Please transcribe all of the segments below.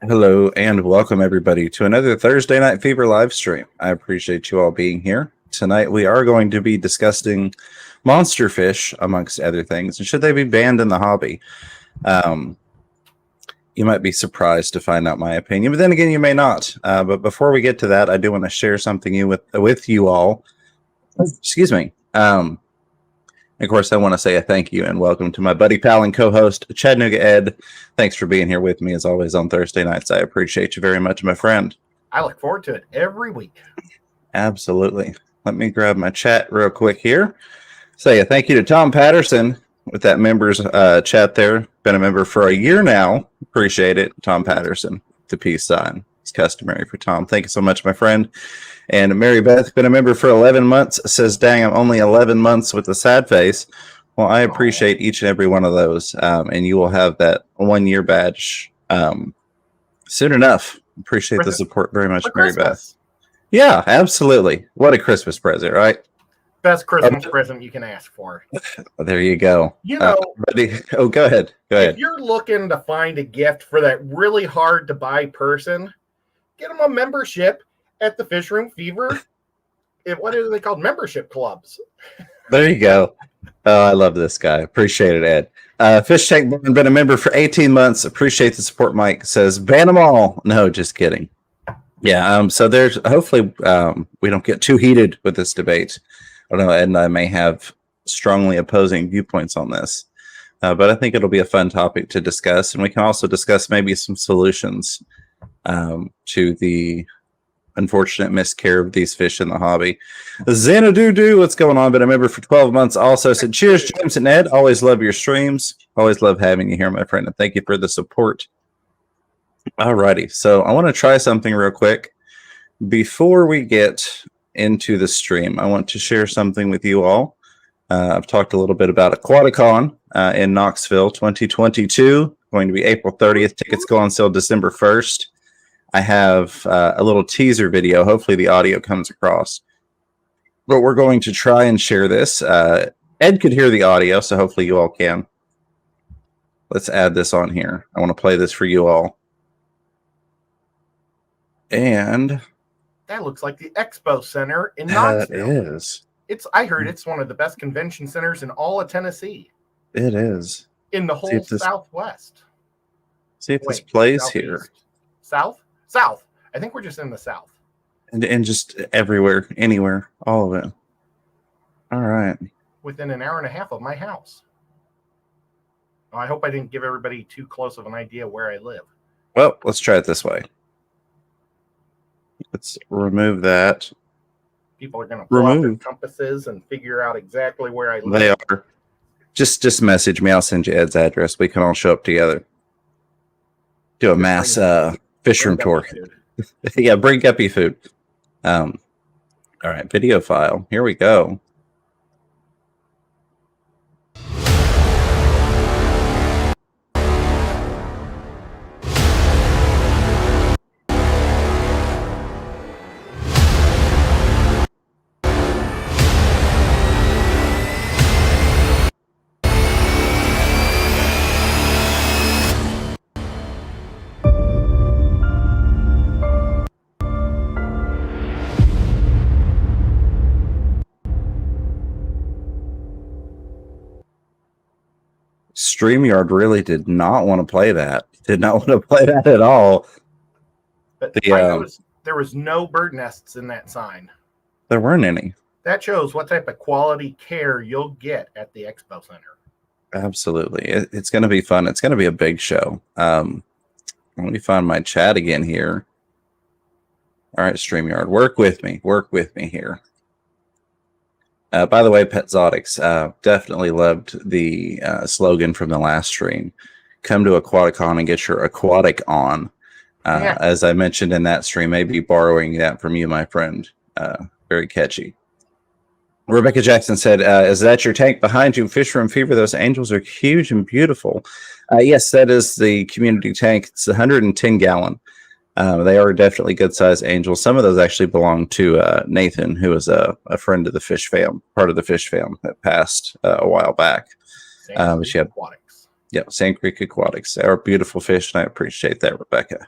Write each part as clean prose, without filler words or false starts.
Hello and welcome everybody to another Thursday Night Fever live stream. I appreciate you all being here. Tonight we are going to be discussing monster fish, amongst other things, and should they be banned in the hobby. You might be surprised to find out my opinion, but then again, you may not. But before we get to that, I do want to share something with you all. Excuse me. Of course, I want to say a thank you and welcome to my buddy, pal, and co-host, Chattanooga Ed. Thanks for being here with me, as always, on Thursday nights. I appreciate you very much, my friend. I look forward to it every week. Absolutely. Let me grab my chat real quick here. Say a thank you to Tom Patterson with that members chat there. Been a member for a year now. Appreciate it. Tom Patterson, the peace sign. It's customary for Tom. Thank you so much, my friend. And Mary Beth, been a member for 11 months, says, dang, I'm only 11 months with a sad face. Well, I appreciate each and every one of those. And you will have that 1-year badge soon enough. Appreciate the support very much, Mary Beth. Yeah, absolutely. What a Christmas present, right? Best Christmas present you can ask for. There you go. You know, oh, go ahead. Go ahead. If you're looking to find a gift for that really hard to buy person, get them a membership at the Fish Room Fever. What are they called? Membership clubs. There you go. Oh, I love this guy. Appreciate it, Ed. Fish Tank Barn, been a member for 18 months. Appreciate the support. Mike says, ban them all. No, just kidding. Yeah, so there's hopefully we don't get too heated with this debate. I don't know, Ed and I may have strongly opposing viewpoints on this. But I think it'll be a fun topic to discuss. And we can also discuss maybe some solutions to the unfortunate miscare of these fish in the hobby. Xanadu, what's going on? Been a member for 12 months. Also said, cheers, James and Ed. Always love your streams. Always love having you here, my friend. And thank you for the support. Alrighty. So I want to try something real quick. Before we get into the stream, I want to share something with you all. I've talked a little bit about Aquaticon in Knoxville 2022. Going to be April 30th. Tickets go on sale December 1st. I have a little teaser video. Hopefully the audio comes across. But we're going to try and share this. Ed could hear the audio, so hopefully you all can. Let's add this on here. I want to play this for you all. And that looks like the Expo Center in Knoxville. It is. I heard it's one of the best convention centers in all of Tennessee. It is. In the whole Southwest. See if this plays here. South? South. I think we're just in the South. And just everywhere, anywhere, all of it. All right. Within an hour and a half of my house. Oh, I hope I didn't give everybody too close of an idea where I live. Well, let's try it this way. Let's remove that. People are going to pull out their compasses and figure out exactly where I live. They are. Just message me. I'll send you Ed's address. We can all show up together. Do a mass fish room tour. Yeah, bring guppy food. All right, video file. Here we go. Streamyard really did not want to play that. Did not want to play that at all. But there was no bird nests in that sign. There weren't any. That shows what type of quality care you'll get at the Expo Center. Absolutely. It's going to be fun. It's going to be a big show. Let me find my chat again here. All right, Streamyard, work with me. Work with me here. By the way, Petzotics, definitely loved the slogan from the last stream. Come to Aquaticon and get your aquatic on. As I mentioned in that stream, maybe borrowing that from you, my friend. Very catchy. Rebecca Jackson said, is that your tank behind you? Fish Room Fever, those angels are huge and beautiful. Yes, that is the community tank. It's 110 gallon. They are definitely good-sized angels. Some of those actually belong to Nathan, who is a friend of the fish fam, part of the fish fam that passed a while back. Aquatics. Yeah, Sand Creek Aquatics. They are beautiful fish, and I appreciate that, Rebecca.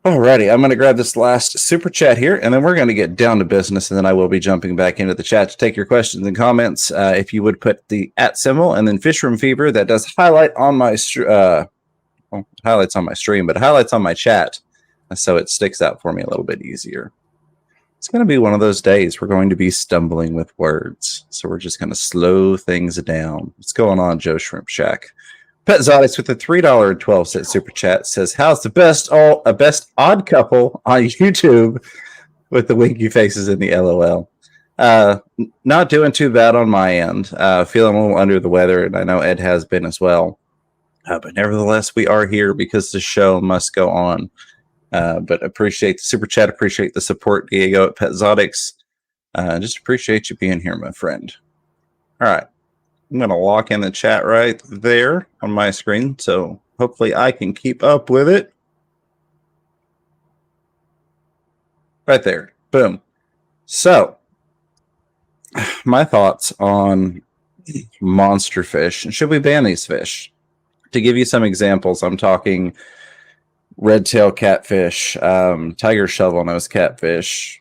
Alrighty, I'm going to grab this last super chat here, and then we're going to get down to business, and then I will be jumping back into the chat to take your questions and comments. If you would put the @ symbol and then Fish Room Fever, that does highlight on my highlights on my stream, but highlights on my chat, so it sticks out for me a little bit easier. It's going to be one of those days we're going to be stumbling with words, so we're just going to slow things down. What's going on, Joe Shrimp Shack? Pet Zodix with a $3.12 super chat says, "How's the best odd couple on YouTube?" With the winky faces and the LOL. Not doing too bad on my end. Feeling a little under the weather, and I know Ed has been as well. But nevertheless, we are here because the show must go on. But appreciate the super chat. Appreciate the support, Diego at Pet Zodix. Just appreciate you being here, my friend. All right. I'm going to lock in the chat right there on my screen, so hopefully I can keep up with it. Right there. Boom. So, my thoughts on monster fish. Should we ban these fish? To give you some examples, I'm talking red-tail catfish, tiger shovelnose catfish,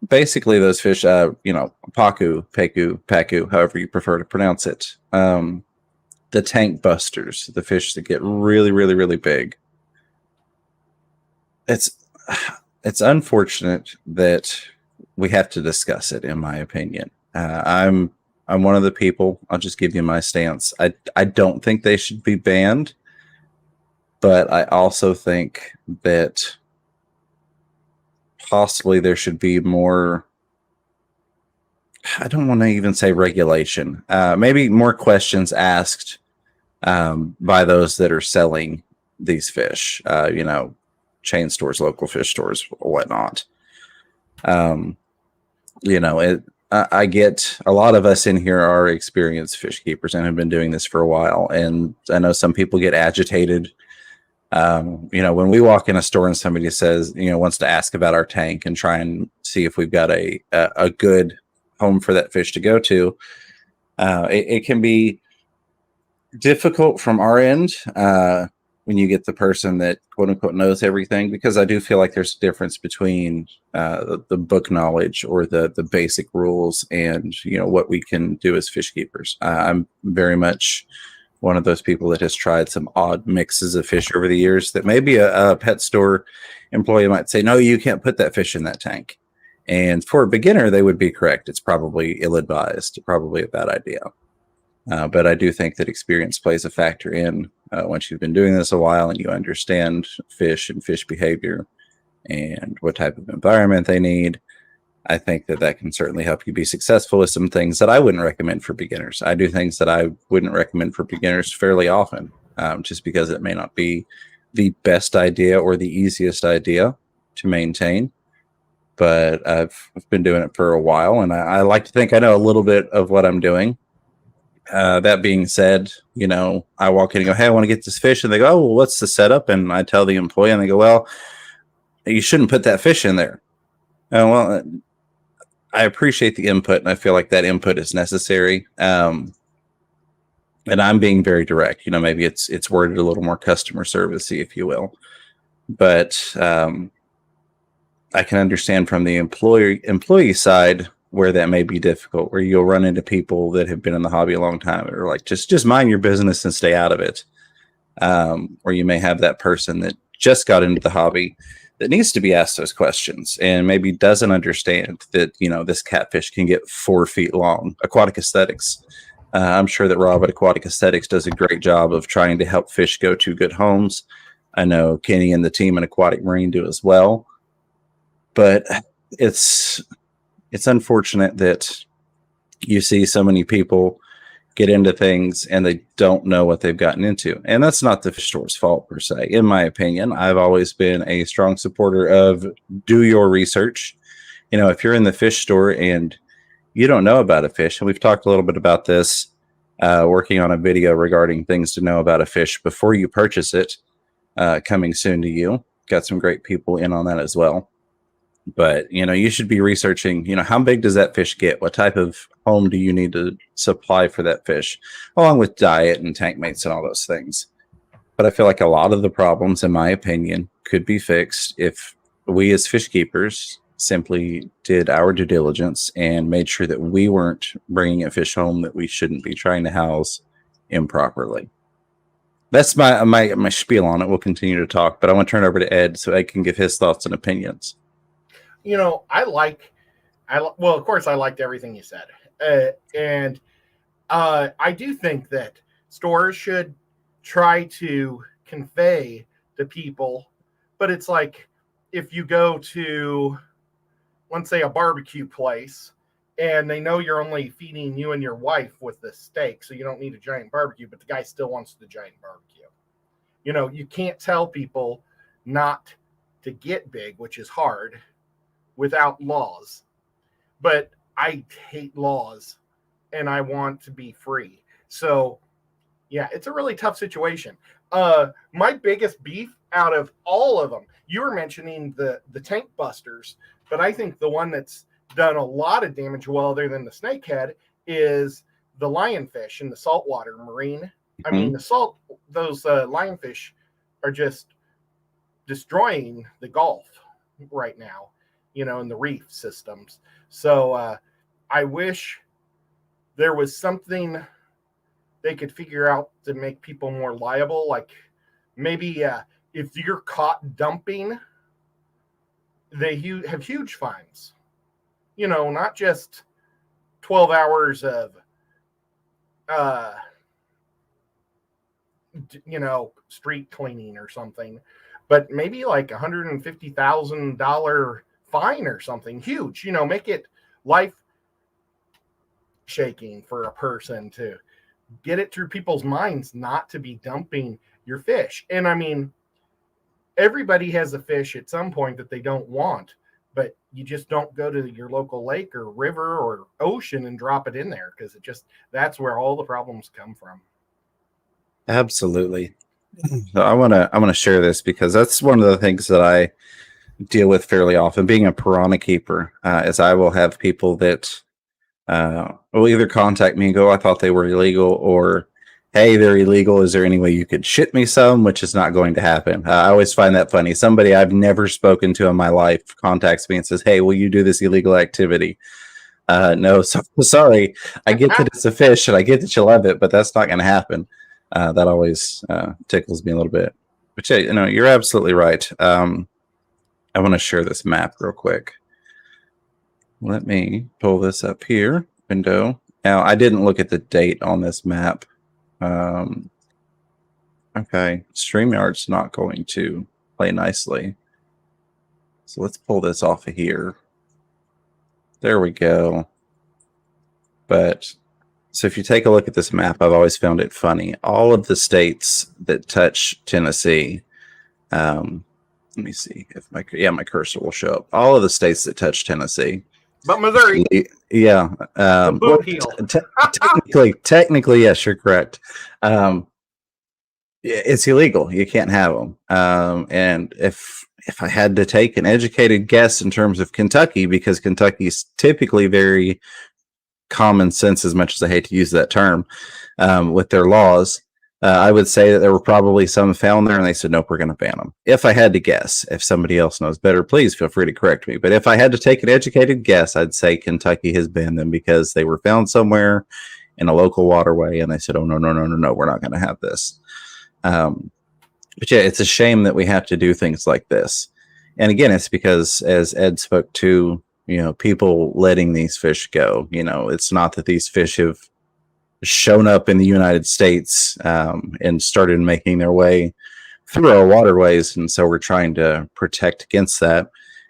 basically those fish, paku, paku, however you prefer to pronounce it. The tank busters, the fish that get really, really, really big. It's unfortunate that we have to discuss it, in my opinion. I'm one of the people, I'll just give you my stance. I don't think they should be banned, but I also think that possibly there should be more, I don't want to even say regulation, maybe more questions asked by those that are selling these fish, chain stores, local fish stores, whatnot. I get a lot of us in here are experienced fish keepers and have been doing this for a while. And I know some people get agitated. When we walk in a store and somebody says, wants to ask about our tank and try and see if we've got a good home for that fish to go to, it can be difficult from our end when you get the person that quote unquote knows everything, because I do feel like there's a difference between the book knowledge or the basic rules and what we can do as fish keepers. I'm very much one of those people that has tried some odd mixes of fish over the years that maybe a pet store employee might say, no, you can't put that fish in that tank. And for a beginner, they would be correct. It's probably ill-advised, probably a bad idea. But I do think that experience plays a factor in once you've been doing this a while and you understand fish and fish behavior and what type of environment they need. I think that can certainly help you be successful with some things that I wouldn't recommend for beginners. I do things that I wouldn't recommend for beginners fairly often, just because it may not be the best idea or the easiest idea to maintain. But I've been doing it for a while, and I like to think I know a little bit of what I'm doing. That being said, I walk in and go, hey, I want to get this fish. And they go, oh, well, what's the setup? And I tell the employee, and they go, well, you shouldn't put that fish in there. Well, I appreciate the input, and I feel like that input is necessary. And I'm being very direct. Maybe it's worded a little more customer servicey, if you will. But I can understand from the employee side where that may be difficult, where you'll run into people that have been in the hobby a long time that are like, just mind your business and stay out of it. Or you may have that person that just got into the hobby that needs to be asked those questions and maybe doesn't understand that, this catfish can get 4 feet long. Aquatic Aesthetics. I'm sure that Rob at Aquatic Aesthetics does a great job of trying to help fish go to good homes. I know Kenny and the team in Aquatic Marine do as well. But it's unfortunate that you see so many people get into things and they don't know what they've gotten into. And that's not the fish store's fault per se. In my opinion, I've always been a strong supporter of do your research. If you're in the fish store and you don't know about a fish, and we've talked a little bit about this, working on a video regarding things to know about a fish before you purchase it, coming soon to you. Got some great people in on that as well. But, you should be researching, how big does that fish get? What type of home do you need to supply for that fish, along with diet and tank mates and all those things. But I feel like a lot of the problems, in my opinion, could be fixed if we as fish keepers simply did our due diligence and made sure that we weren't bringing a fish home that we shouldn't be trying to house improperly. That's my spiel on it. We'll continue to talk, but I want to turn it over to Ed so Ed can give his thoughts and opinions. You know, well, of course, I liked everything you said. And I do think that stores should try to convey to people, but it's like if you go to, let's say, a barbecue place and they know you're only feeding you and your wife with the steak, so you don't need a giant barbecue, but the guy still wants the giant barbecue. You know, you can't tell people not to get big, which is hard, without laws. But I hate laws and I want to be free. So yeah, it's a really tough situation. My biggest beef out of all of them, you were mentioning the tank busters, but I think the one that's done a lot of damage, well, other than the snakehead, is the lionfish in the saltwater marine. I mean, those lionfish are just destroying the Gulf right now, you know, in the reef systems. So I wish there was something they could figure out to make people more liable. Like maybe if you're caught dumping, they have huge fines. You know, not just 12 hours of, you know, street cleaning or something, but maybe like $150,000 fine or something huge. You know, make it life shaking for a person to get it through people's minds not to be dumping your fish. And I mean, everybody has a fish at some point that they don't want, but you just don't go to your local lake or river or ocean and drop it in there, because that's where all the problems come from. Absolutely. So I want to share this because that's one of the things that I deal with fairly often, being a piranha keeper, is I will have people that will either contact me and go, I thought they were illegal, or hey, they're illegal. Is there any way you could ship me some? Which is not going to happen. I always find that funny. Somebody I've never spoken to in my life contacts me and says, hey, will you do this illegal activity? No, sorry. I get that it's a fish and I get that you love it, but that's not going to happen. That always tickles me a little bit. But yeah, you know, you're absolutely right. I want to share this map real quick. Let me pull this up here. Window. Now, I didn't look at the date on this map. Okay, Streamyard's not going to play nicely. So let's pull this off of here. There we go. But so if you take a look at this map, I've always found it funny. All of the states that touch Tennessee, let me see if my cursor will show up. All of the states that touch Tennessee. But Missouri. Yeah. Technically, yes, you're correct. It's illegal. You can't have them. And if I had to take an educated guess in terms of Kentucky, because Kentucky's typically very common sense, as much as I hate to use that term, with their laws, I would say that there were probably some found there and they said, nope, we're going to ban them. If I had to guess, if somebody else knows better, please feel free to correct me. But if I had to take an educated guess, I'd say Kentucky has banned them because they were found somewhere in a local waterway and they said, oh, no, we're not going to have this. But yeah, it's a shame that we have to do things like this. And again, it's because, as Ed spoke to, you know, people letting these fish go. You know, it's not that these fish have shown up in the United States and started making their way through our waterways, and so we're trying to protect against that.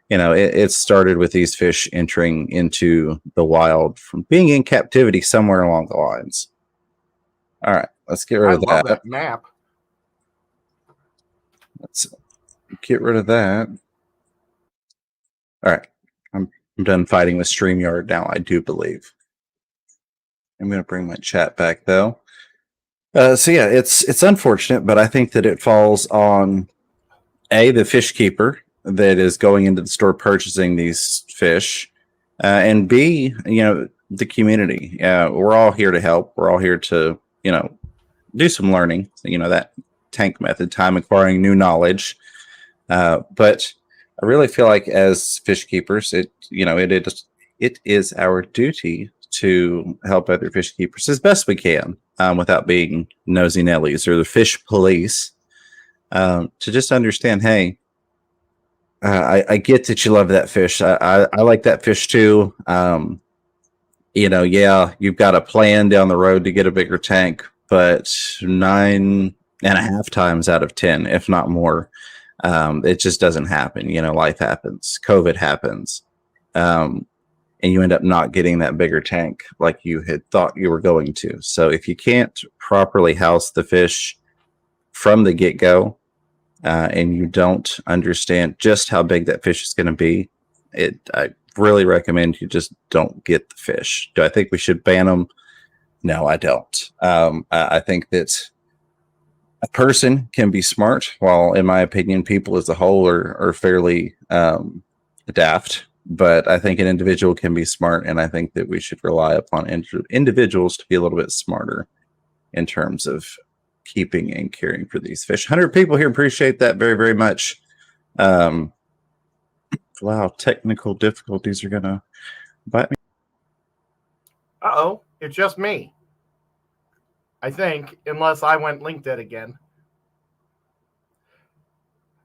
You know, it started with these fish entering into the wild from being in captivity somewhere along the lines. All right, let's get rid of that. That map. Let's get rid of that. All right, I'm done fighting with Streamyard now, I do believe. I'm going to bring my chat back, though. So yeah, it's unfortunate, but I think that it falls on the fish keeper that is going into the store purchasing these fish, and B, you know, the community. We're all here to help. We're all here to, you know, do some learning. You know, that tank method, time acquiring new knowledge. But I really feel like as fish keepers, it is our duty to help other fish keepers as best we can, without being nosy Nellies or the fish police, to just understand, hey, I get that you love that fish. I like that fish too. Yeah, you've got a plan down the road to get a bigger tank, but 9.5 times out of 10, if not more, it just doesn't happen. Life happens, COVID happens, and you end up not getting that bigger tank like you had thought you were going to. So if you can't properly house the fish from the get-go, and you don't understand just how big that fish is going to be, I really recommend you just don't get the fish. Do I think we should ban them? No, I don't. I think that a person can be smart, while in my opinion, people as a whole are fairly daft. But I think an individual can be smart, and I think that we should rely upon individuals to be a little bit smarter in terms of keeping and caring for these fish. 100 people here, appreciate that very, very much. Wow, technical difficulties are gonna bite me. Uh-oh, it's just me. I think, unless I went LinkedIn again.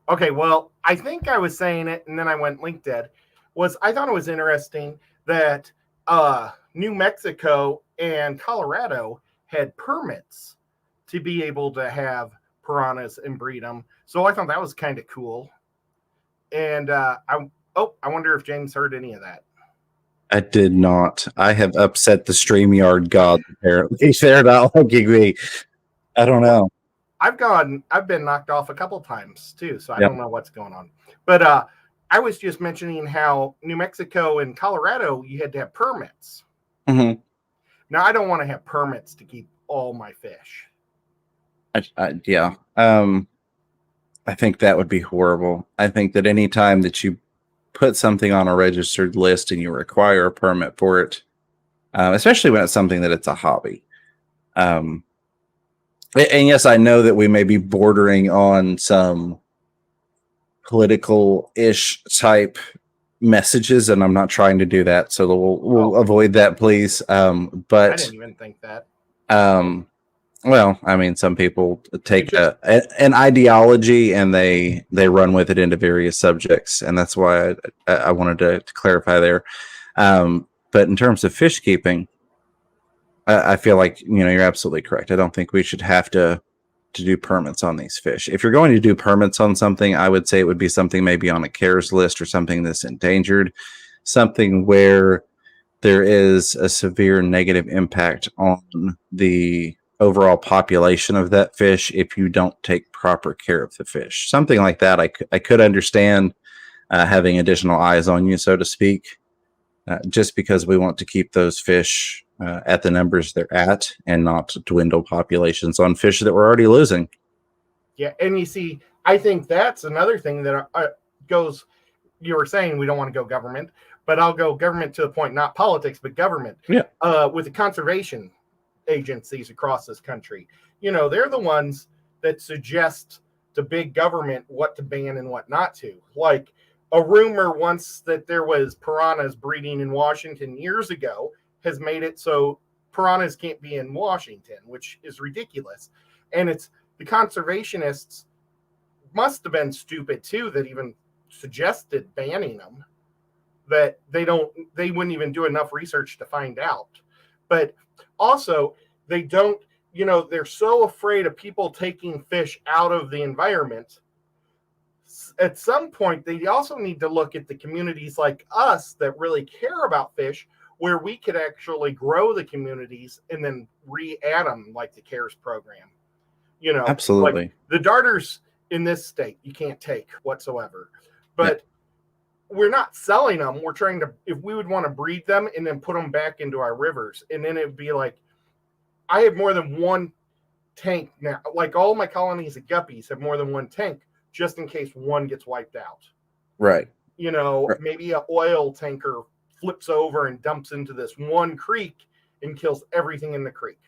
Okay, well, I think I was saying it, and then I went LinkedIn. I thought it was interesting that New Mexico and Colorado had permits to be able to have piranhas and breed them. So I thought that was kind of cool. And I wonder if James heard any of that. I did not. I have upset the Streamyard god, apparently. They're not liking me. I don't know. I've been knocked off a couple times too, so I don't know what's going on. But I was just mentioning how New Mexico and Colorado, you had to have permits. Mm-hmm. Now, I don't want to have permits to keep all my fish. Yeah. I think that would be horrible. I think that any time that you put something on a registered list and you require a permit for it, especially when it's something that it's a hobby. And yes, I know that we may be bordering on some political-ish type messages, and I'm not trying to do that, so we'll avoid that, please. But I didn't even think that. Well, I mean, some people take an ideology and they run with it into various subjects, and that's why I wanted to clarify there. But in terms of fish keeping, I feel like you're absolutely correct. I don't think we should have to do permits on these fish. If you're going to do permits on something, I would say it would be something maybe on a CARES list or something that's endangered, something where there is a severe negative impact on the overall population of that fish if you don't take proper care of the fish. Something like that, I could understand having additional eyes on you, so to speak, just because we want to keep those fish at the numbers they're at and not dwindle populations on fish that we're already losing. Yeah, and you see, I think that's another thing that goes, you were saying we don't want to go government, but I'll go government to the point, not politics, but government. Yeah. With the conservation agencies across this country. They're the ones that suggest to big government what to ban and what not to. Like a rumor once that there was piranhas breeding in Washington years ago has made it so piranhas can't be in Washington, which is ridiculous. And it's the conservationists must have been stupid too that even suggested banning them, that they wouldn't even do enough research to find out. But also, they don't, they're so afraid of people taking fish out of the environment. At some point, they also need to look at the communities like us that really care about fish, where we could actually grow the communities and then re-add them like the CARES program. Absolutely. Like the darters in this state, you can't take whatsoever. But we're not selling them. We're trying to, if we would want to breed them and then put them back into our rivers. And then it'd be like, I have more than one tank now. Like all my colonies of guppies have more than one tank just in case one gets wiped out. Right. Maybe an oil tanker flips over and dumps into this one creek and kills everything in the creek.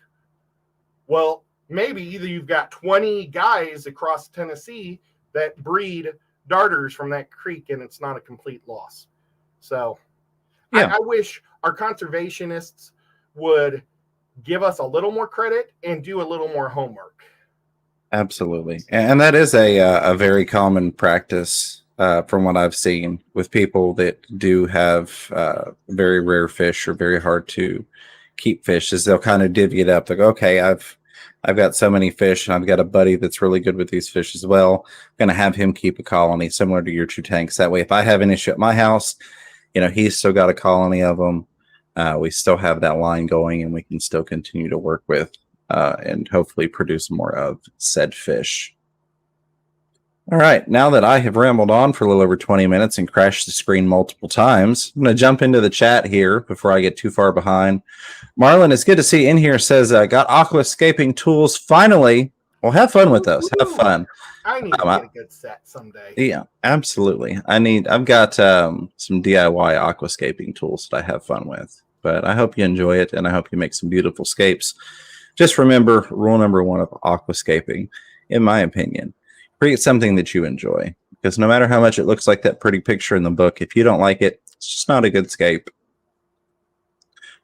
Well, maybe either you've got 20 guys across Tennessee that breed darters from that creek, and it's not a complete loss. So Yeah. I wish our conservationists would give us a little more credit and do a little more homework. Absolutely. And that is a very common practice from what I've seen with people that do have very rare fish or very hard to keep fish, is they'll kind of divvy it up. Like, okay, I've got so many fish, and I've got a buddy that's really good with these fish as well. I'm going to have him keep a colony similar to your 2 tanks. That way, if I have an issue at my house, he's still got a colony of them. We still have that line going, and we can still continue to work with and hopefully produce more of said fish. All right, now that I have rambled on for a little over 20 minutes and crashed the screen multiple times, I'm going to jump into the chat here before I get too far behind. Marlon, it's good to see you in here. Says, got aquascaping tools finally. Well, have fun with those. Have fun. I need to get a good set someday. Yeah, absolutely. I've got some DIY aquascaping tools that I have fun with, but I hope you enjoy it, and I hope you make some beautiful scapes. Just remember, rule number 1 of aquascaping, in my opinion, create something that you enjoy, because no matter how much it looks like that pretty picture in the book, if you don't like it, it's just not a good scape.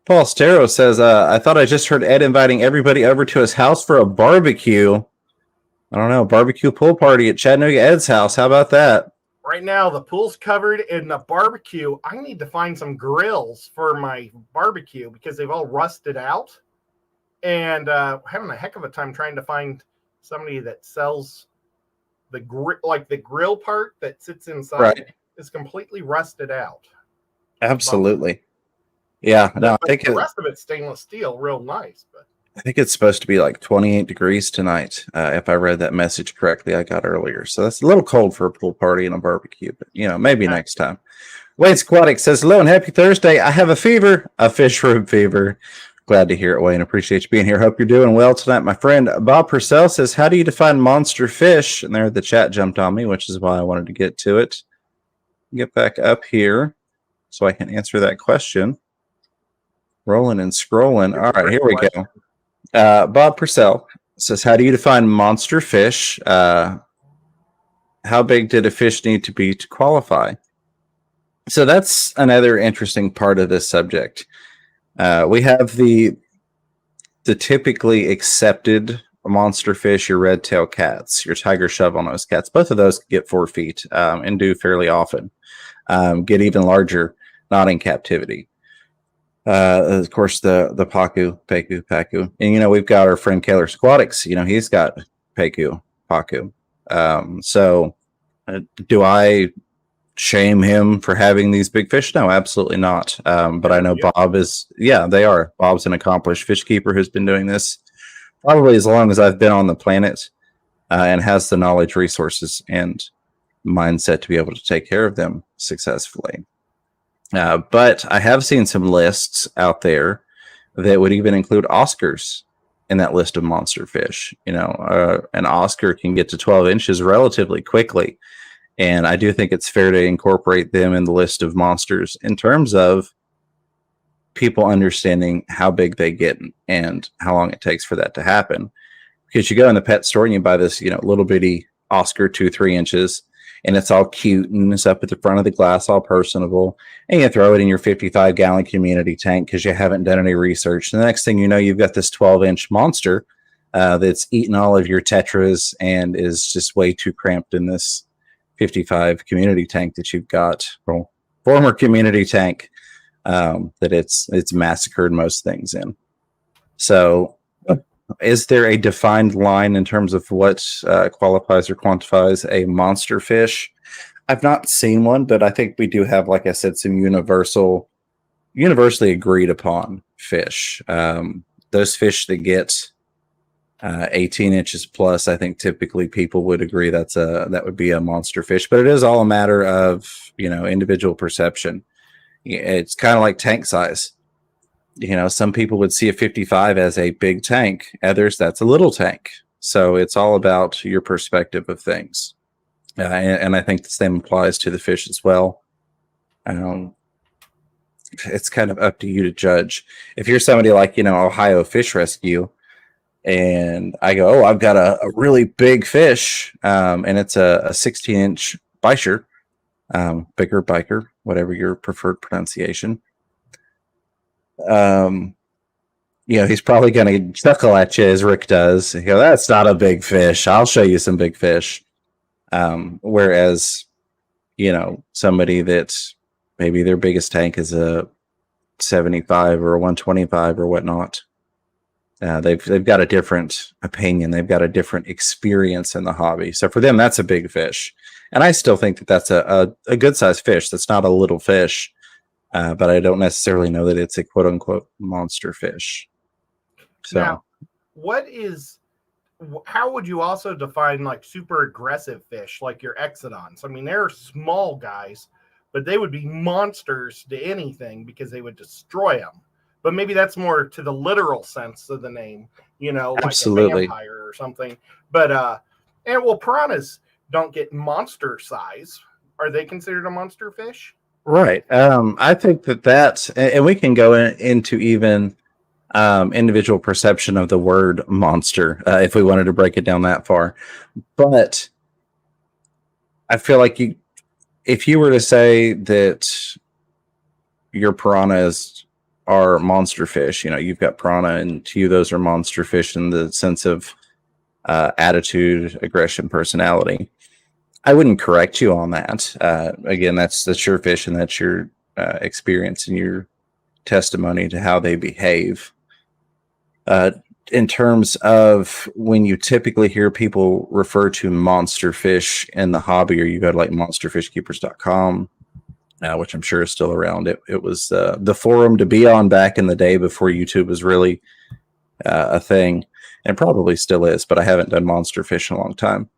Paul Stero says, I thought I just heard Ed inviting everybody over to his house for a barbecue. I don't know, barbecue pool party at Chattanooga Ed's house. How about that? Right now, the pool's covered in the barbecue. I need to find some grills for my barbecue because they've all rusted out. And having a heck of a time trying to find somebody that sells the grill part that sits inside is completely rusted out. Absolutely. Yeah. No, I think the rest of it's stainless steel, real nice. But I think it's supposed to be like 28 degrees tonight, if I read that message correctly I got earlier. So that's a little cold for a pool party and a barbecue, but maybe next time. Wayne Squatic says, hello and happy Thursday. I have a fever, a fish room fever. Glad to hear it, Wayne. Appreciate you being here. Hope you're doing well tonight. My friend Bob Purcell says, how do you define monster fish? And there the chat jumped on me, which is why I wanted to get to it. Get back up here so I can answer that question. Rolling and scrolling. All right, here we go. Bob Purcell says, how do you define monster fish? How big did a fish need to be to qualify? So that's another interesting part of this subject. We have the typically accepted monster fish, your red-tailed cats, your tiger shovel-nosed cats. Both of those get 4 feet and do fairly often. Get even larger, not in captivity. Of course, the pacu. And, we've got our friend Kaler Squatics. He's got pacu. So do I shame him for having these big fish? No, absolutely not. But I know Bob is, they are. Bob's an accomplished fish keeper who's been doing this probably as long as I've been on the planet and has the knowledge, resources, and mindset to be able to take care of them successfully. But I have seen some lists out there that would even include Oscars in that list of monster fish. An Oscar can get to 12 inches relatively quickly. And I do think it's fair to incorporate them in the list of monsters in terms of people understanding how big they get and how long it takes for that to happen. Because you go in the pet store and you buy this, little bitty Oscar 2-3 inches, and it's all cute and it's up at the front of the glass, all personable, and you throw it in your 55-gallon community tank because you haven't done any research. And the next thing you know, you've got this 12-inch monster that's eaten all of your tetras and is just way too cramped in this 55 community tank that you've got, well, former community tank that it's massacred most things in. So is there a defined line in terms of what qualifies or quantifies a monster fish? I've not seen one, but I think we do have, like I said, some universally agreed upon fish. Those fish that get 18 inches plus, I think typically people would agree that would be a monster fish, but it is all a matter of, individual perception. It's kind of like tank size. Some people would see a 55 as a big tank. Others, that's a little tank. So it's all about your perspective of things. And I think the same applies to the fish as well. It's kind of up to you to judge. If you're somebody like, Ohio Fish Rescue, and I go, I've got a really big fish, and it's a 16-inch Beischer, Bigger Biker, whatever your preferred pronunciation. He's probably going to chuckle at you as Rick does. He go, that's not a big fish. I'll show you some big fish. Whereas, somebody that maybe their biggest tank is a 75 or a 125 or whatnot. They've got a different opinion. They've got a different experience in the hobby. So for them, that's a big fish. And I still think that that's a good sized fish. That's not a little fish. But I don't necessarily know that it's a quote unquote monster fish. So now, how would you also define like super aggressive fish, like your exodons? I mean, they're small guys, but they would be monsters to anything because they would destroy them. But maybe that's more to the literal sense of the name, like absolutely. A vampire or something. But piranhas don't get monster size. Are they considered a monster fish? Right. I think that, and we can go into even individual perception of the word monster if we wanted to break it down that far. But I feel like if you were to say that your piranhas are monster fish, you've got piranha, and to you those are monster fish in the sense of attitude, aggression, personality. I wouldn't correct you on that. Again, that's your fish, and that's your experience and your testimony to how they behave. In terms of when you typically hear people refer to monster fish in the hobby, or you go to like monsterfishkeepers.com, which I'm sure is still around. It was the forum to be on back in the day before YouTube was really a thing, and probably still is, but I haven't done monster fish in a long time.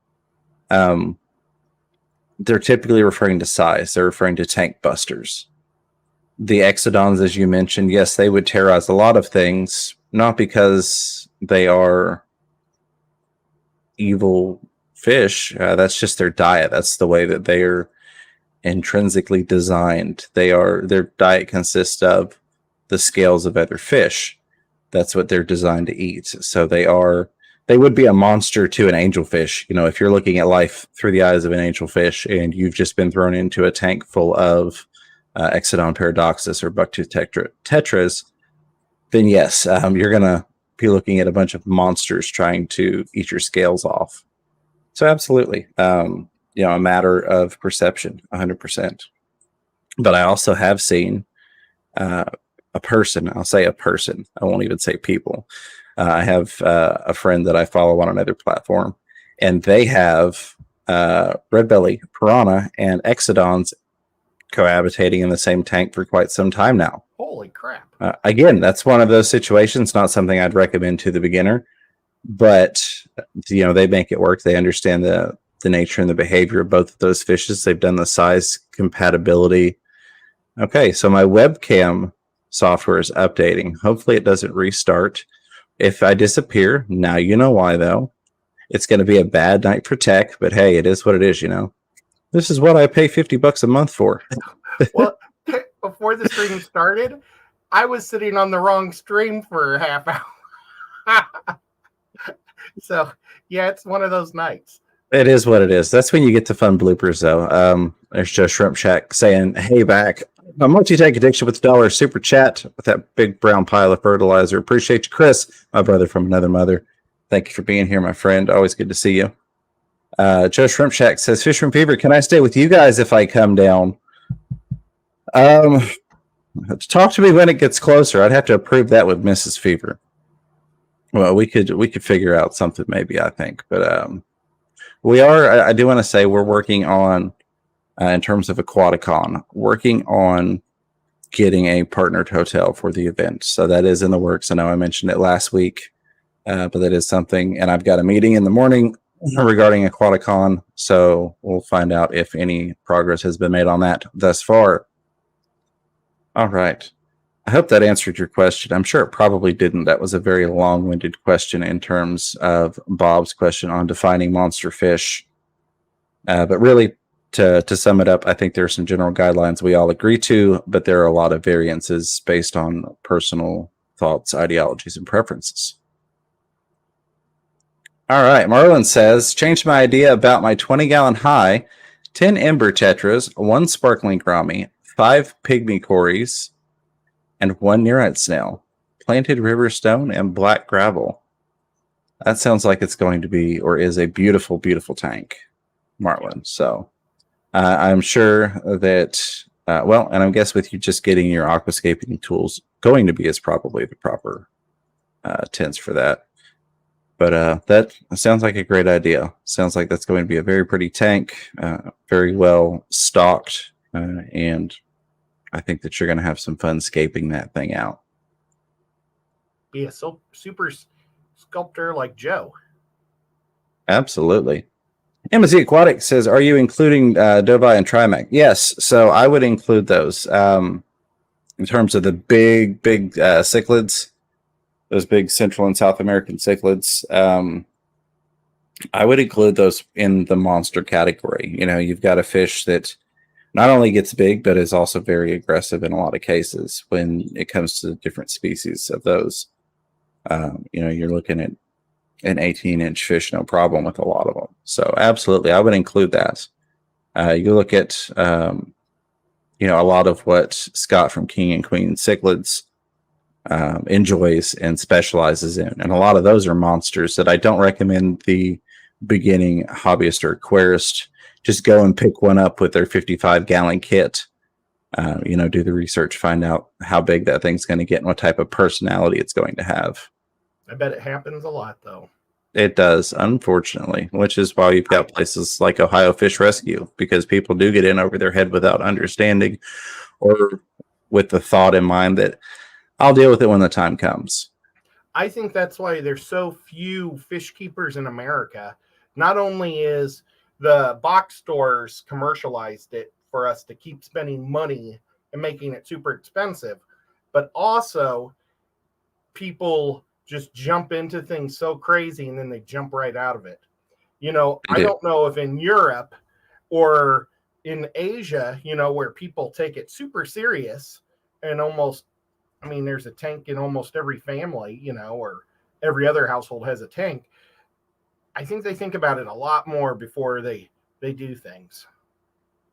They're typically referring to size. They're referring to tank busters. The exodons, as you mentioned, yes, they would terrorize a lot of things, not because they are evil fish. That's just their diet. That's the way that they are intrinsically designed. Their diet consists of the scales of other fish. That's what they're designed to eat. So they would be a monster to an angelfish. If you're looking at life through the eyes of an angelfish and you've just been thrown into a tank full of Exodon Paradoxus or Bucktooth Tetras, then yes, you're going to be looking at a bunch of monsters trying to eat your scales off. So absolutely, a matter of perception, 100%. But I also have seen a person. I'll say a person. I won't even say people. I have a friend that I follow on another platform, and they have red belly, piranha, and exodons cohabitating in the same tank for quite some time now. Holy crap. Again, that's one of those situations, not something I'd recommend to the beginner, but they make it work. They understand the nature and the behavior of both of those fishes. They've done the size compatibility. Okay, so my webcam software is updating. Hopefully it doesn't restart. If I disappear, now you know why, though. It's going to be a bad night for tech, but hey, it is what it is, This is what I pay $50 a month for. Well, before the stream started, I was sitting on the wrong stream for a half hour. So, yeah, it's one of those nights. It is what it is. That's when you get the fun bloopers, though. There's Joe Shrimp Shack saying, hey, back. A multi-tank addiction with $1 super chat with that big brown pile of fertilizer. Appreciate you, Chris, my brother from another mother. Thank you for being here, my friend. Always good to see you. Joe Shrimp Shack says, Fisherman Fever, can I stay with you guys if I come down? Talk to me when it gets closer. I'd have to approve that with Mrs. Fever. Well, we could figure out something maybe, I think. But I do want to say we're working on, in terms of Aquaticon, working on getting a partnered hotel for the event. So that is in the works. I know I mentioned it last week, but that is something. And I've got a meeting in the morning regarding Aquaticon. So we'll find out if any progress has been made on that thus far. All right. I hope that answered your question. I'm sure it probably didn't. That was a very long-winded question in terms of Bob's question on defining monster fish. But really, to sum it up, I think there are some general guidelines we all agree to, but there are a lot of variances based on personal thoughts, ideologies, and preferences. All right. Marlon says, changed my idea about my 20-gallon high 10 Ember Tetras, 1 Sparkling Grommy, 5 Pygmy Cories, and 1 Nearite Snail. Planted River Stone and Black Gravel. That sounds like it's going to be, or is a beautiful, beautiful tank, Marlin. So I'm sure that, and I guess with you just getting your aquascaping tools, going to be is probably the proper tints for that. But that sounds like a great idea. Sounds like that's going to be a very pretty tank, very well stocked, and I think that you're going to have some fun scaping that thing out. Be a super sculptor like Joe. Absolutely. MZ Aquatic says, are you including Dovi and Trimac? Yes, so I would include those. In terms of the big cichlids, those big Central and South American cichlids, I would include those in the monster category. You know, you've got a fish that not only gets big, but is also very aggressive in a lot of cases when it comes to different species of those. You know, you're looking at an 18-inch fish, no problem with a lot of them. So absolutely, I would include that. You look at, you know, a lot of what Scott from King and Queen Cichlids enjoys and specializes in. And a lot of those are monsters that I don't recommend the beginning hobbyist or aquarist just go and pick one up with their 55-gallon kit. You know, do the research, find out how big that thing's going to get and what type of personality it's going to have. I bet it happens a lot, though. It does, unfortunately, which is why you've got places like Ohio Fish Rescue, because people do get in over their head without understanding or with the thought in mind that I'll deal with it when the time comes. I think that's why there's so few fish keepers in America. Not only is the box stores commercialized it for us to keep spending money and making it super expensive, but also people just jump into things so crazy and then they jump right out of it. You know, I don't know if in Europe or in Asia, you know, where people take it super serious and almost, I mean, there's a tank in almost every family, you know, or every other household has a tank. I think they think about it a lot more before they do things.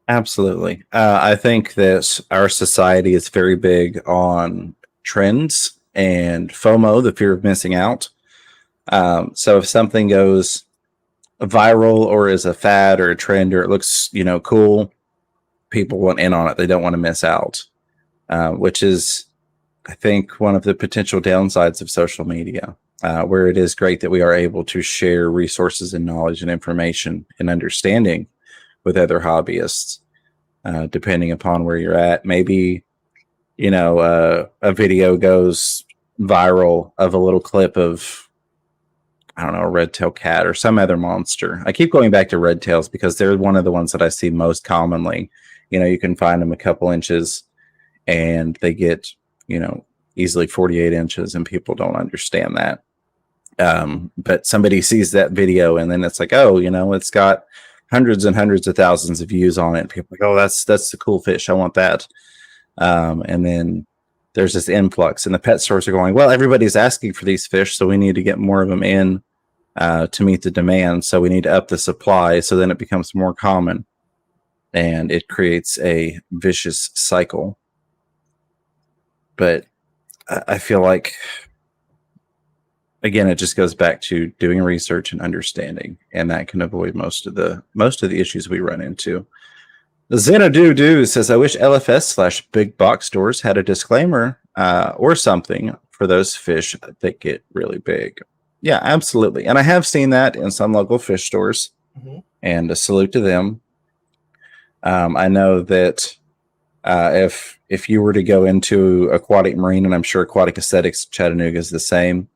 Absolutely. I think that our society is very big on trends and FOMO, the fear of missing out. So if something goes viral or is a fad or a trend or it looks, you know, cool, people want in on it. They don't want to miss out, which is, I think, one of the potential downsides of social media, where it is great that we are able to share resources and knowledge and information and understanding with other hobbyists, depending upon where you're at. Maybe, you know, a video goes viral of a little clip of, I don't know, a red-tailed cat or some other monster. I keep going back to red tails because they're one of the ones that I see most commonly. You know, you can find them a couple inches and they get, you know, easily 48 inches and people don't understand that. But somebody sees that video and then it's like, oh, you know, it's got hundreds and hundreds of thousands of views on it. People are like, oh, that's the cool fish. I want that. And then there's this influx and the pet stores are going, well, everybody's asking for these fish, so we need to get more of them in to meet the demand. So we need to up the supply. So then it becomes more common and it creates a vicious cycle. But I feel like, again, it just goes back to doing research and understanding, and that can avoid most of the issues we run into. Xenodoo says, I wish LFS/big box stores had a disclaimer or something for those fish that get really big. Yeah, absolutely. And I have seen that in some local fish stores, and a salute to them. I know that if you were to go into Aquatic Marine, and I'm sure Aquatic Aesthetics Chattanooga is the same,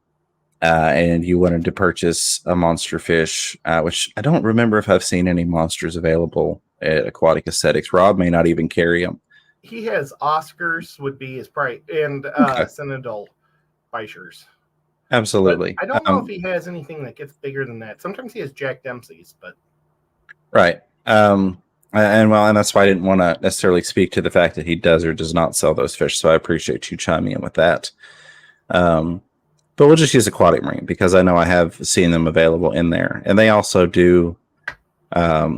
and you wanted to purchase a monster fish, which I don't remember if I've seen any monsters available at Aquatic Aesthetics. Rob may not even carry them. He has Oscars would be his price, and Senadol Fishers. Absolutely. But I don't know if he has anything that gets bigger than that. Sometimes he has Jack Dempsey's, but right. And that's why I didn't want to necessarily speak to the fact that he does or does not sell those fish. So I appreciate you chiming in with that. But we'll just use Aquatic Marine because I know I have seen them available in there, and they also do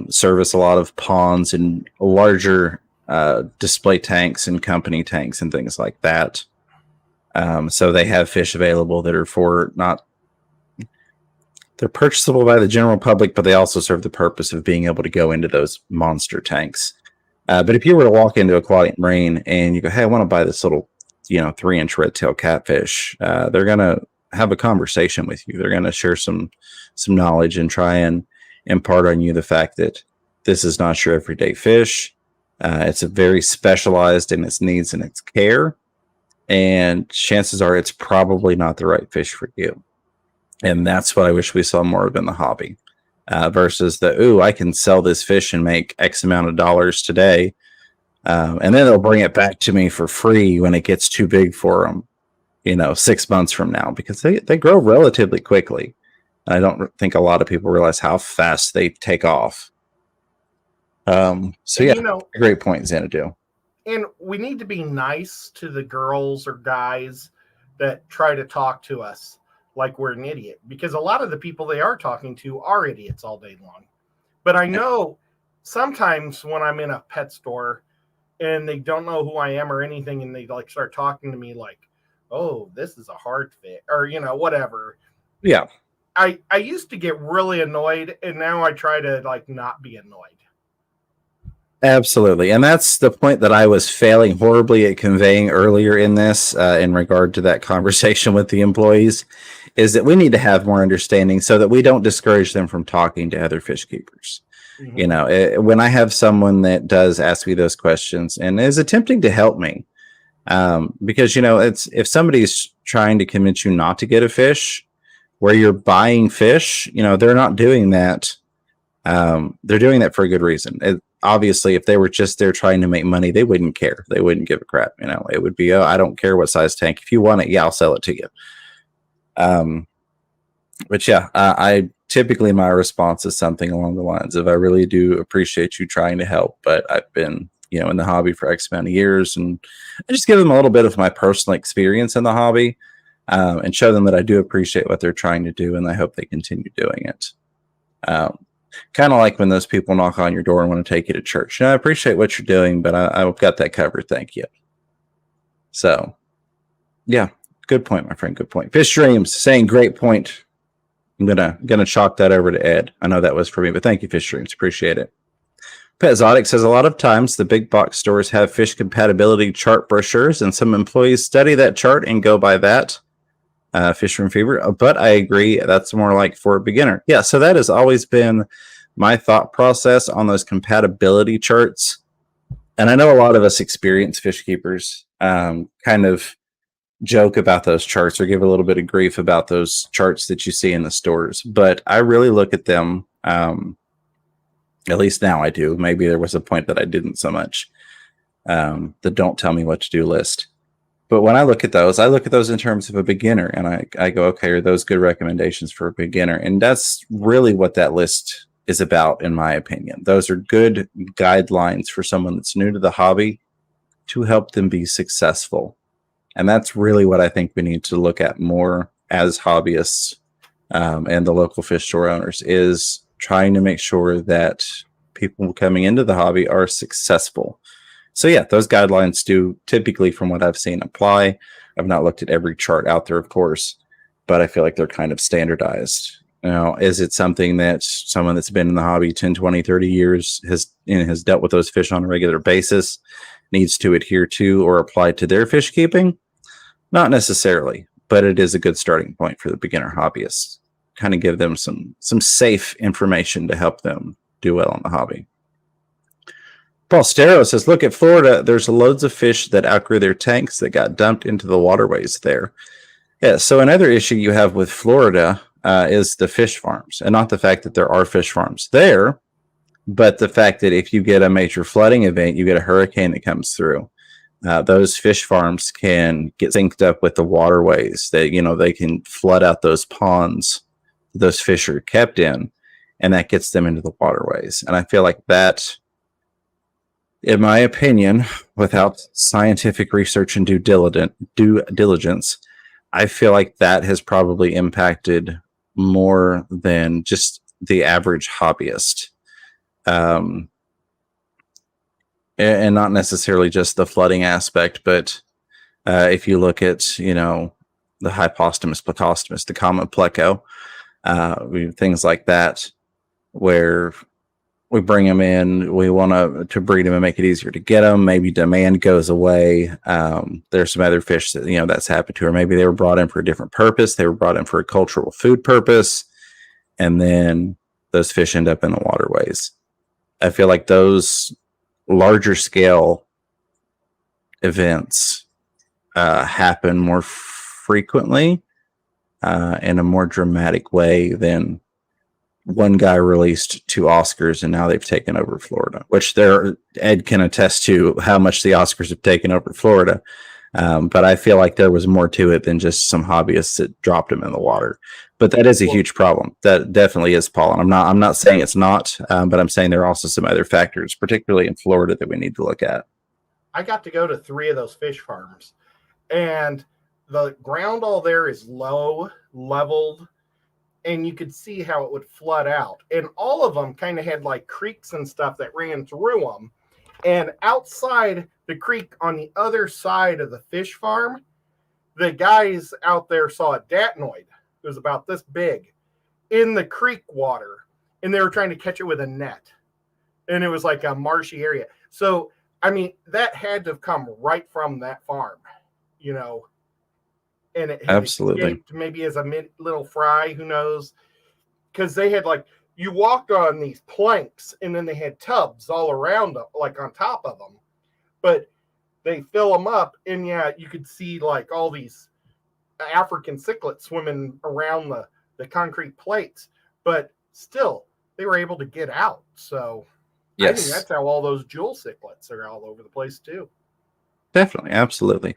service a lot of ponds and larger display tanks and company tanks and things like that. So they have fish available that are they're purchasable by the general public, but they also serve the purpose of being able to go into those monster tanks. But if you were to walk into Aquatic Marine and you go, hey, I want to buy this little, 3-inch red tail catfish, they're going to have a conversation with you. They're going to share some knowledge and try and impart on you the fact that this is not your everyday fish. It's a very specialized in its needs and its care. And chances are it's probably not the right fish for you. And that's what I wish we saw more of in the hobby, versus I can sell this fish and make X amount of dollars today. And then they'll bring it back to me for free when it gets too big for them, 6 months from now, because they grow relatively quickly. I don't think a lot of people realize how fast they take off. Great point, Xanadu. And we need to be nice to the girls or guys that try to talk to us like we're an idiot, because a lot of the people they are talking to are idiots all day long. But I know sometimes when I'm in a pet store and they don't know who I am or anything, and they like start talking to me like, oh, this is a hard fit, or whatever. Yeah. I used to get really annoyed, and now I try to like not be annoyed. Absolutely. And that's the point that I was failing horribly at conveying earlier in this, in regard to that conversation with the employees, is that we need to have more understanding so that we don't discourage them from talking to other fish keepers. Mm-hmm. When I have someone that does ask me those questions and is attempting to help me, because, it's if somebody's trying to convince you not to get a fish where you're buying fish, they're not doing that. They're doing that for a good reason. Obviously, if they were just there trying to make money, they wouldn't care. They wouldn't give a crap. It would be, I don't care what size tank. If you want it, I'll sell it to you. I typically, my response is something along the lines of, I really do appreciate you trying to help, but I've been, in the hobby for X amount of years, and I just give them a little bit of my personal experience in the hobby, and show them that I do appreciate what they're trying to do, and I hope they continue doing it. Kind of like when those people knock on your door and want to take you to church. I appreciate what you're doing, but I've got that covered. Thank you. So, yeah, good point, my friend. Good point. Fish Dreams saying great point. I'm gonna chalk that over to Ed. I know that was for me, but thank you, Fish Dreams. Appreciate it. Pet Exotic says a lot of times the big box stores have fish compatibility chart brochures, and some employees study that chart and go by that. Fisherman Fever, but I agree that's more like for a beginner. Yeah, so that has always been my thought process on those compatibility charts. And I know a lot of us experienced fish keepers kind of joke about those charts or give a little bit of grief about those charts that you see in the stores. But I really look at them, at least now I do. Maybe there was a point that I didn't so much. The don't tell me what to do list. But when I look at those in terms of a beginner, and I go, okay, are those good recommendations for a beginner? And that's really what that list is about, in my opinion. Those are good guidelines for someone that's new to the hobby to help them be successful. And that's really what I think we need to look at more as hobbyists, and the local fish store owners, is trying to make sure that people coming into the hobby are successful. So yeah, those guidelines do typically, from what I've seen, apply. I've not looked at every chart out there, of course, but I feel like they're kind of standardized. Is it something that someone that's been in the hobby 10, 20, 30 years has dealt with those fish on a regular basis needs to adhere to or apply to their fish keeping? Not necessarily, but it is a good starting point for the beginner hobbyists. Kind of give them some safe information to help them do well in the hobby. Paul Stero says, look at Florida. There's loads of fish that outgrew their tanks that got dumped into the waterways there. Yeah, so another issue you have with Florida is the fish farms, and not the fact that there are fish farms there, but the fact that if you get a major flooding event, you get a hurricane that comes through, those fish farms can get synced up with the waterways. They can flood out those ponds those fish are kept in, and that gets them into the waterways. And I feel like that, in my opinion, without scientific research and due diligence, I feel like that has probably impacted more than just the average hobbyist. and not necessarily just the flooding aspect, but if you look at, the hypostomus, plecostomus, the common pleco, things like that, where we bring them in, we want to breed them and make it easier to get them. Maybe demand goes away. There's some other fish that, that's happened to, or maybe they were brought in for a different purpose. They were brought in for a cultural food purpose. And then those fish end up in the waterways. I feel like those larger scale events happen more frequently in a more dramatic way than one guy released 2 Oscars and now they've taken over Florida, which Ed can attest to how much the Oscars have taken over Florida. But I feel like there was more to it than just some hobbyists that dropped them in the water. But that is a huge problem. That definitely is, Paul. And I'm not saying it's not, but I'm saying there are also some other factors, particularly in Florida, that we need to look at. I got to go to 3 of those fish farms, and the ground all there is low, leveled, and you could see how it would flood out. And all of them kind of had like creeks and stuff that ran through them. And outside the creek on the other side of the fish farm, the guys out there saw a datnoid. It was about this big in the creek water, and they were trying to catch it with a net. And it was like a marshy area. So, I mean, that had to have come right from that farm, and it absolutely maybe as a little fry, who knows? Because they had you walked on these planks, and then they had tubs all around them, like on top of them. But they fill them up, and you could see all these African cichlids swimming around the concrete plates. But still, they were able to get out. So yes. I think that's how all those jewel cichlids are all over the place too. Definitely, absolutely.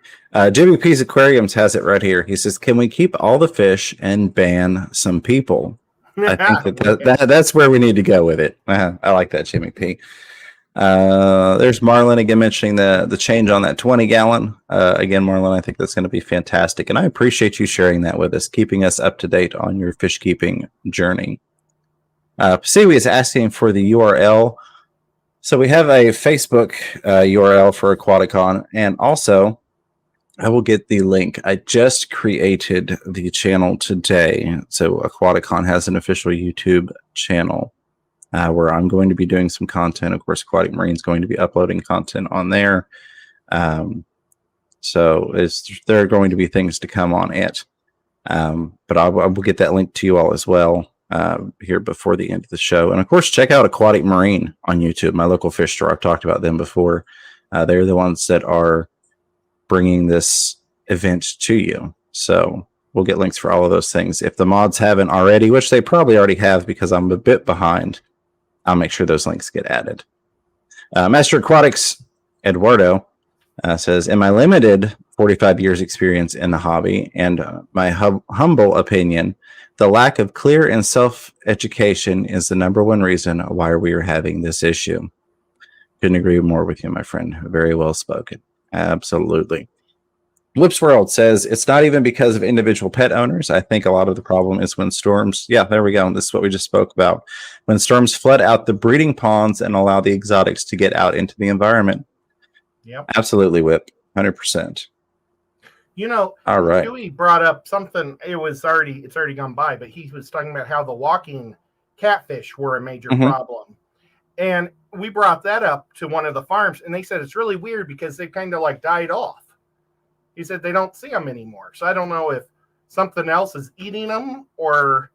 Jimmy P's Aquariums has it right here. He says, "Can we keep all the fish and ban some people?" I think that's where we need to go with it. I like that, Jimmy P. There's Marlon again mentioning the change on that 20 gallon. Again, Marlon, I think that's going to be fantastic, and I appreciate you sharing that with us, keeping us up to date on your fish keeping journey. Pasiwi is asking for the URL. So we have a Facebook URL for Aquaticon, and also I will get the link. I just created the channel today. So Aquaticon has an official YouTube channel where I'm going to be doing some content. Of course, Aquatic Marine is going to be uploading content on there. So there are going to be things to come on it. But I will get that link to you all as well here before the end of the show. And of course, check out Aquatic Marine on YouTube, my local fish store. I've talked about them before. They're the ones that are bringing this event to you. So we'll get links for all of those things. If the mods haven't already, which they probably already have because I'm a bit behind, I'll make sure those links get added. Master Aquatics Eduardo says, in my limited 45 years experience in the hobby and my humble opinion, the lack of clear and self-education is the number one reason why we are having this issue. Couldn't agree more with you, my friend. Very well spoken. Absolutely. Whips World says, it's not even because of individual pet owners. I think a lot of the problem is when storms, there we go. This is what we just spoke about. When storms flood out the breeding ponds and allow the exotics to get out into the environment. Yep. Absolutely, Whip. 100%. All right. Dewey brought up something. It's already gone by, but he was talking about how the walking catfish were a major problem. And we brought that up to one of the farms, and they said it's really weird because they kind of died off. He said they don't see them anymore. So I don't know if something else is eating them or,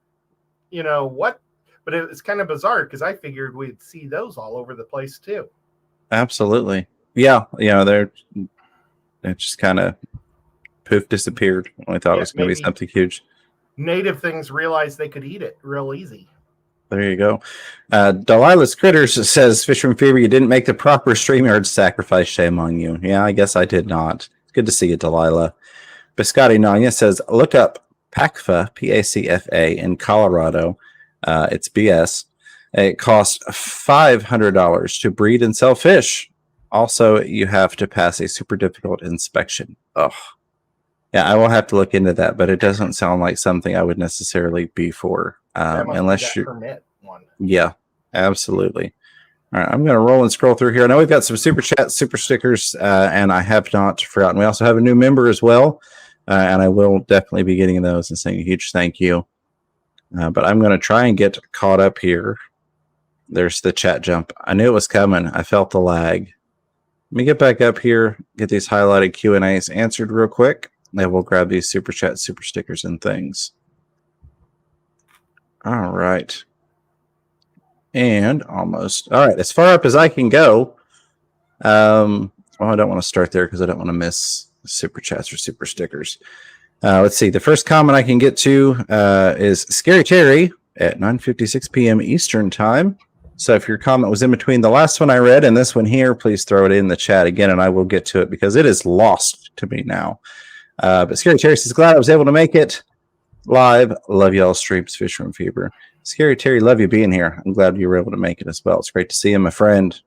what. But it's kind of bizarre because I figured we'd see those all over the place too. Absolutely. Yeah. They're just kind of poof, disappeared. I thought it was going to be something huge. Native things realized they could eat it real easy. There you go. Delilah's Critters says, Fisherman Fever, you didn't make the proper Streamyard sacrifice. Shame on you. Yeah, I guess I did not. Good to see you, Delilah. Biscotti Nanya says, look up PACFA, P-A-C-F-A, in Colorado. It's BS. It costs $500 to breed and sell fish. Also, you have to pass a super difficult inspection. Oh, yeah, I will have to look into that, but it doesn't sound like something I would necessarily be for. Unless you permit one. Yeah, absolutely. All right, I'm going to roll and scroll through here. I know we've got some super chats, super stickers, and I have not forgotten. We also have a new member as well, and I will definitely be getting those and saying a huge thank you. But I'm going to try and get caught up here. There's the chat jump. I knew it was coming. I felt the lag. Let me get back up here, get these highlighted Q&As answered real quick, and we'll grab these super chat, super stickers, and things. All right. And almost. All right, as far up as I can go. Well, I don't want to start there because I don't want to miss super chats or super stickers. Let's see. The first comment I can get to is Scary Terry at 9:56 p.m. Eastern time. So if your comment was in between the last one I read and this one here, please throw it in the chat again, and I will get to it because it is lost to me now. But Scary Terry says, glad I was able to make it live. Love y'all streams, Fish Room Fever. Scary Terry, love you being here. I'm glad you were able to make it as well. It's great to see you, my friend.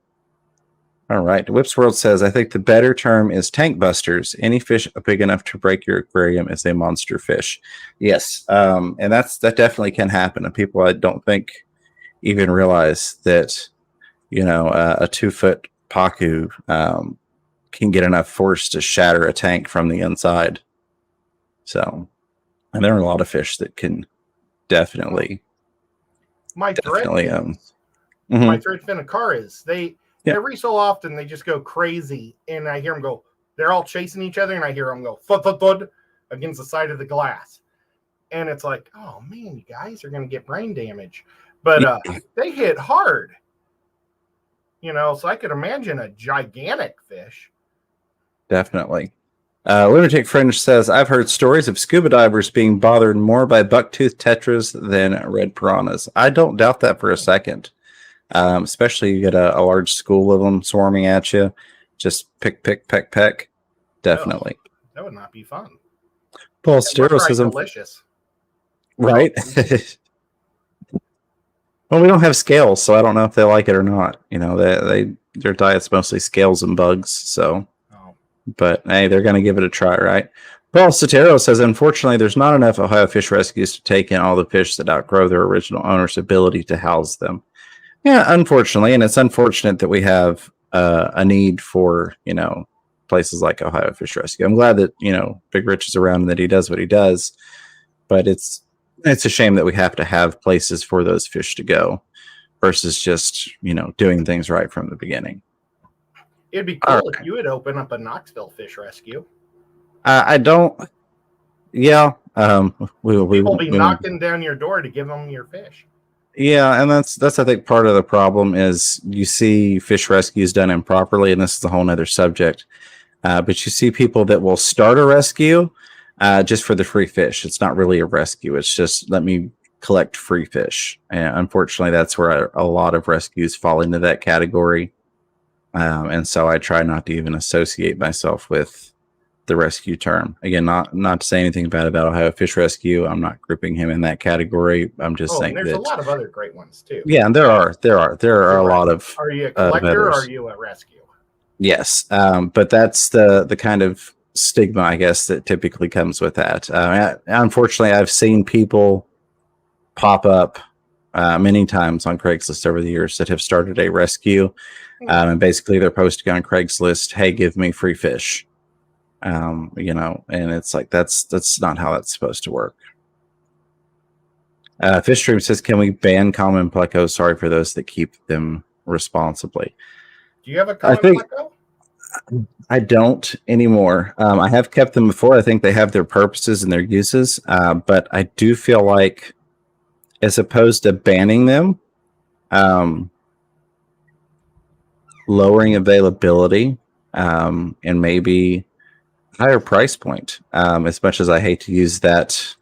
All right. Whips World says, I think the better term is tank busters. Any fish big enough to break your aquarium is a monster fish. Yes. And that definitely can happen. And people I don't think even realize that, you know, a 2-foot pacu can get enough force to shatter a tank from the inside. So, and there are a lot of fish that can definitely. My threat in a car is every so often they just go crazy, and I hear them go. They're all chasing each other, and I hear them go thud thud thud against the side of the glass, and it's like, oh man, you guys are going to get brain damage. But they hit hard, you know. So I could imagine a gigantic fish. Definitely. Lunatic Fringe says, I've heard stories of scuba divers being bothered more by bucktooth tetras than red piranhas. I don't doubt that for a second. Especially you get a large school of them swarming at you. Just pick, peck. Definitely. Oh, that would not be fun. Paul Stero says, delicious. Right? Well, we don't have scales, so I don't know if they like it or not. You know, their diet's mostly scales and bugs, so. But hey, they're going to give it a try, right? Paul Sotero says, unfortunately, there's not enough Ohio fish rescues to take in all the fish that outgrow their original owner's ability to house them. Yeah, unfortunately, and it's unfortunate that we have a need for, you know, places like Ohio Fish Rescue. I'm glad that, you know, Big Rich is around and that he does what he does, but it's a shame that we have to have places for those fish to go versus just, you know, doing things right from the beginning. It'd be cool if you would open up a Knoxville Fish Rescue. I don't. Yeah. We'll be knocking down your door to give them your fish. Yeah, and that's I think part of the problem is you see fish rescues done improperly, and this is a whole nother subject. But you see people that will start a rescue just for the free fish. It's not really a rescue. It's just let me collect free fish. And unfortunately, that's where a lot of rescues fall into that category. And so I try not to even associate myself with the rescue term. Again, not to say anything bad about Ohio Fish Rescue. I'm not grouping him in that category. I'm just saying there's a lot of other great ones too. Yeah, and there are a lot of. Are you a collector or are you a rescue? Yes, but that's the kind of stigma, I guess, that typically comes with that. Unfortunately, I've seen people pop up many times on Craigslist over the years that have started a rescue. And basically they're posting on Craigslist, hey, give me free fish. You know, and it's like, that's not how that's supposed to work. Fishstream says, can we ban common plecos? Sorry for those that keep them responsibly. Do you have a common pleco? I don't anymore. I have kept them before. I think they have their purposes and their uses. But I do feel like as opposed to banning them, lowering availability and maybe higher price point, as much as I hate to use that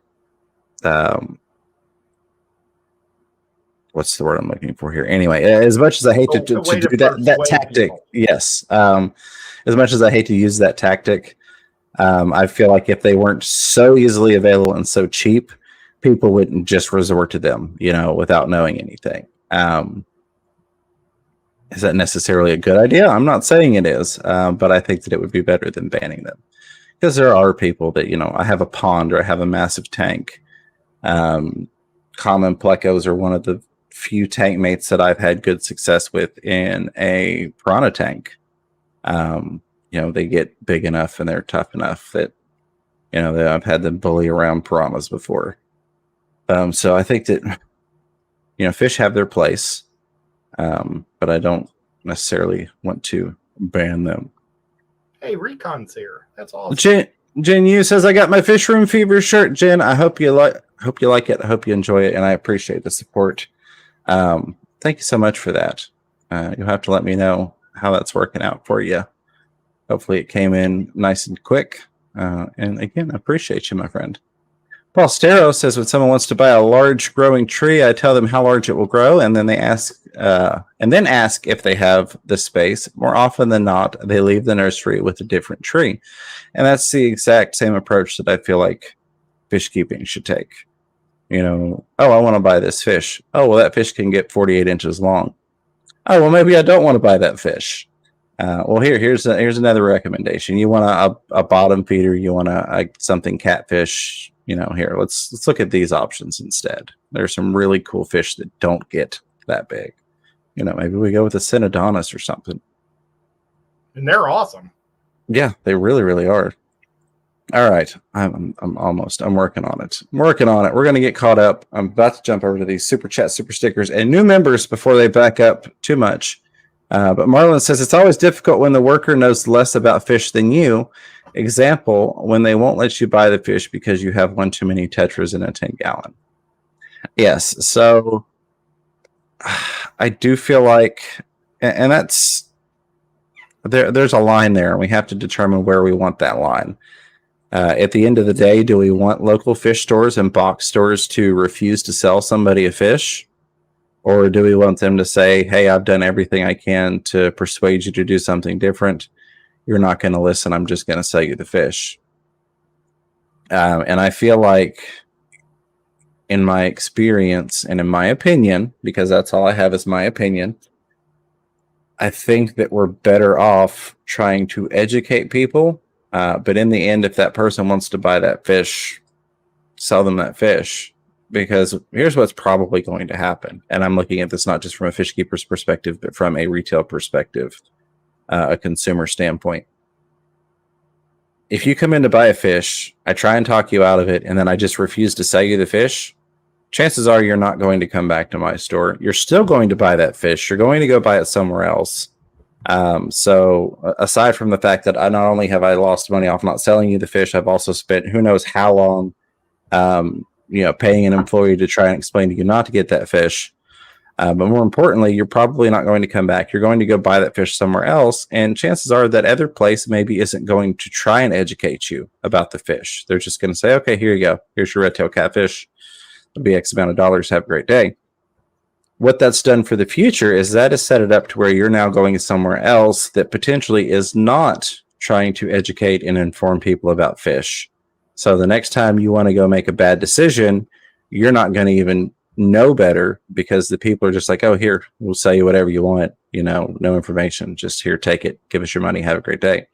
what's the word I'm looking for here, anyway, as much as I hate to do that tactic people. Yes, as much as I hate to use that tactic, I feel like if they weren't so easily available and so cheap, people wouldn't just resort to them, you know, without knowing anything. Is that necessarily a good idea? I'm not saying it is, but I think that it would be better than banning them. Because there are people that, you know, I have a pond or I have a massive tank. Common plecos are one of the few tank mates that I've had good success with in a piranha tank. They get big enough and they're tough enough that, that I've had them bully around piranhas before. So I think that, fish have their place, but I don't necessarily want to ban them. Hey, Recon's here. That's awesome. Jen Yu says, I got my Fish Room Fever shirt. Jen, I hope you like it. I hope you enjoy it, and I appreciate the support. Thank you so much for that. You'll have to let me know how that's working out for you. Hopefully it came in nice and quick. And again, I appreciate you, my friend. Paul Stero says, when someone wants to buy a large growing tree, I tell them how large it will grow, and then they ask if they have the space. More often than not, they leave the nursery with a different tree. And that's the exact same approach that I feel like fish keeping should take. I want to buy this fish. Oh, well, that fish can get 48 inches long. Oh, well, maybe I don't want to buy that fish. Well, here's another recommendation. You want a bottom feeder. You want something catfish. Here, let's look at these options instead. There's some really cool fish that don't get that big. Maybe we go with a Synodontis or something. And they're awesome. Yeah, they really, really are. All right, I'm working on it. We're going to get caught up. I'm about to jump over to these super chat, super stickers, and new members before they back up too much. But Marlon says, it's always difficult when the worker knows less about fish than you. Example, when they won't let you buy the fish because you have one too many tetras in a 10-gallon. Yes, so I do feel like, and that's, there's a line there, and we have to determine where we want that line. At the end of the day, do we want local fish stores and box stores to refuse to sell somebody a fish? Or do we want them to say, hey, I've done everything I can to persuade you to do something different. You're not going to listen. I'm just going to sell you the fish. And I feel like, in my experience and in my opinion, because that's all I have is my opinion, I think that we're better off trying to educate people. But in the end, if that person wants to buy that fish, sell them that fish. Because here's what's probably going to happen. And I'm looking at this not just from a fish keeper's perspective, but from a retail perspective, a consumer standpoint. If you come in to buy a fish, I try and talk you out of it, and then I just refuse to sell you the fish, chances are you're not going to come back to my store. You're still going to buy that fish. You're going to go buy it somewhere else. So aside from the fact that not only have I lost money off not selling you the fish, I've also spent who knows how long paying an employee to try and explain to you not to get that fish. But more importantly, you're probably not going to come back. You're going to go buy that fish somewhere else. And chances are that other place maybe isn't going to try and educate you about the fish. They're just going to say, okay, here you go. Here's your red-tailed catfish. It'll be X amount of dollars. Have a great day. What that's done for the future is that has set it up to where you're now going somewhere else that potentially is not trying to educate and inform people about fish. So the next time you want to go make a bad decision, you're not going to even know better because the people are just like, oh, here, we'll sell you whatever you want. No information. Just here, take it. Give us your money. Have a great day.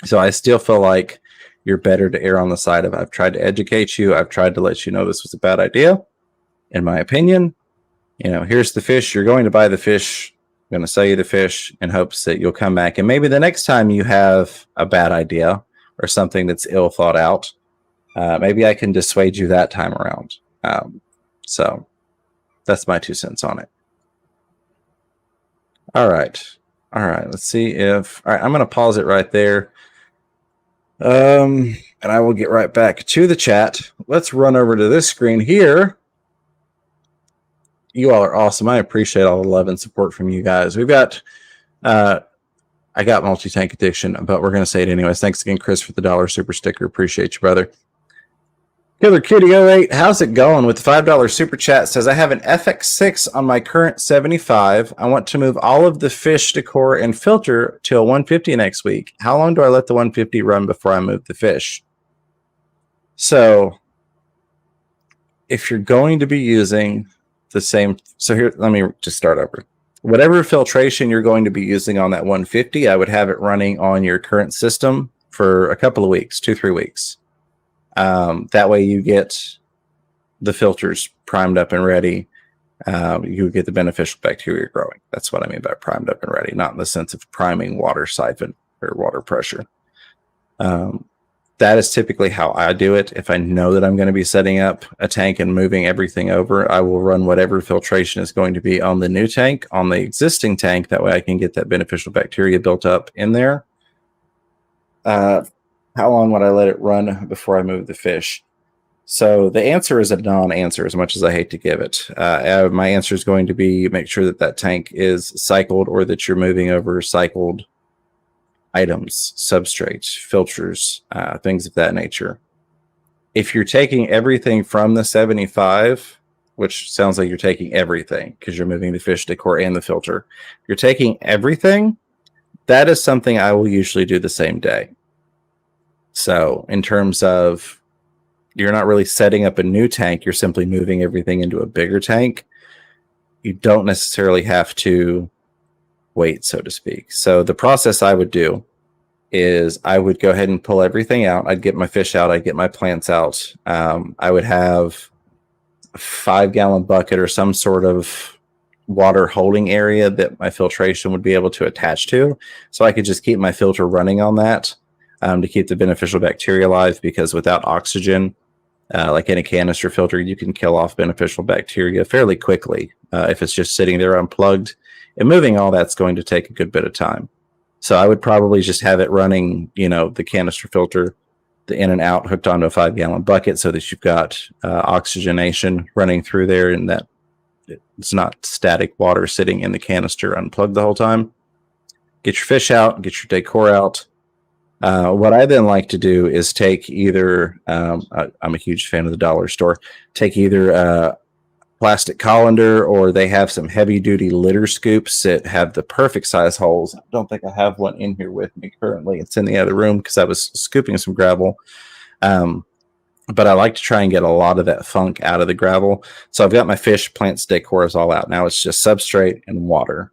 So I still feel like you're better to err on the side of I've tried to educate you. I've tried to let you know this was a bad idea. In my opinion, here's the fish. You're going to buy the fish. I'm going to sell you the fish in hopes that you'll come back. And maybe the next time you have a bad idea or something that's ill thought out, maybe I can dissuade you that time around. So that's my 2 cents on it. All right. Let's see if, all right, I'm going to pause it right there. And I will get right back to the chat. Let's run over to this screen here. You all are awesome. I appreciate all the love and support from you guys. We've got, I got multi-tank addiction, but we're going to say it anyways. Thanks again, Chris, for the $1 super sticker. Appreciate you, brother. Killer Kitty 08, how's it going with the $5 super chat? Says, I have an FX6 on my current 75. I want to move all of the fish decor and filter to a 150 next week. How long do I let the 150 run before I move the fish? So if you're going to be using the same, so here, let me just start over. Whatever filtration you're going to be using on that 150, I would have it running on your current system for a couple of weeks, 2-3 weeks. That way you get the filters primed up and ready. you would get the beneficial bacteria growing. That's what I mean by primed up and ready, not in the sense of priming water siphon or water pressure. That is typically how I do it. If I know that I'm going to be setting up a tank and moving everything over, I will run whatever filtration is going to be on the new tank, on the existing tank. That way I can get that beneficial bacteria built up in there. How long would I let it run before I move the fish? So the answer is a non-answer, as much as I hate to give it. My answer is going to be make sure that that tank is cycled, or that you're moving over cycled items, substrates, filters, things of that nature. If you're taking everything from the 75, which sounds like you're taking everything because you're moving the fish decor and the filter, you're taking everything, that is something I will usually do the same day. So in terms of, you're not really setting up a new tank, you're simply moving everything into a bigger tank. You don't necessarily have to wait, so to speak. So the process I would do is I would go ahead and pull everything out. I'd get my fish out. I'd get my plants out. I would have a 5-gallon bucket or some sort of water holding area that my filtration would be able to attach to. So I could just keep my filter running on that to keep the beneficial bacteria alive, because without oxygen, like in a canister filter, you can kill off beneficial bacteria fairly quickly. If it's just sitting there unplugged, and moving all that's going to take a good bit of time. So I would probably just have it running, the canister filter, the in and out, hooked onto a 5-gallon bucket, so that you've got oxygenation running through there, and that it's not static water sitting in the canister unplugged the whole time. Get your fish out, get your decor out. What I then like to do is take either, I'm a huge fan of the dollar store, take either plastic colander, or they have some heavy duty litter scoops that have the perfect size holes. I don't think I have one in here with me currently. It's in the other room because I was scooping some gravel. But I like to try and get a lot of that funk out of the gravel. So I've got my fish, plants, decors all out. Now it's just substrate and water.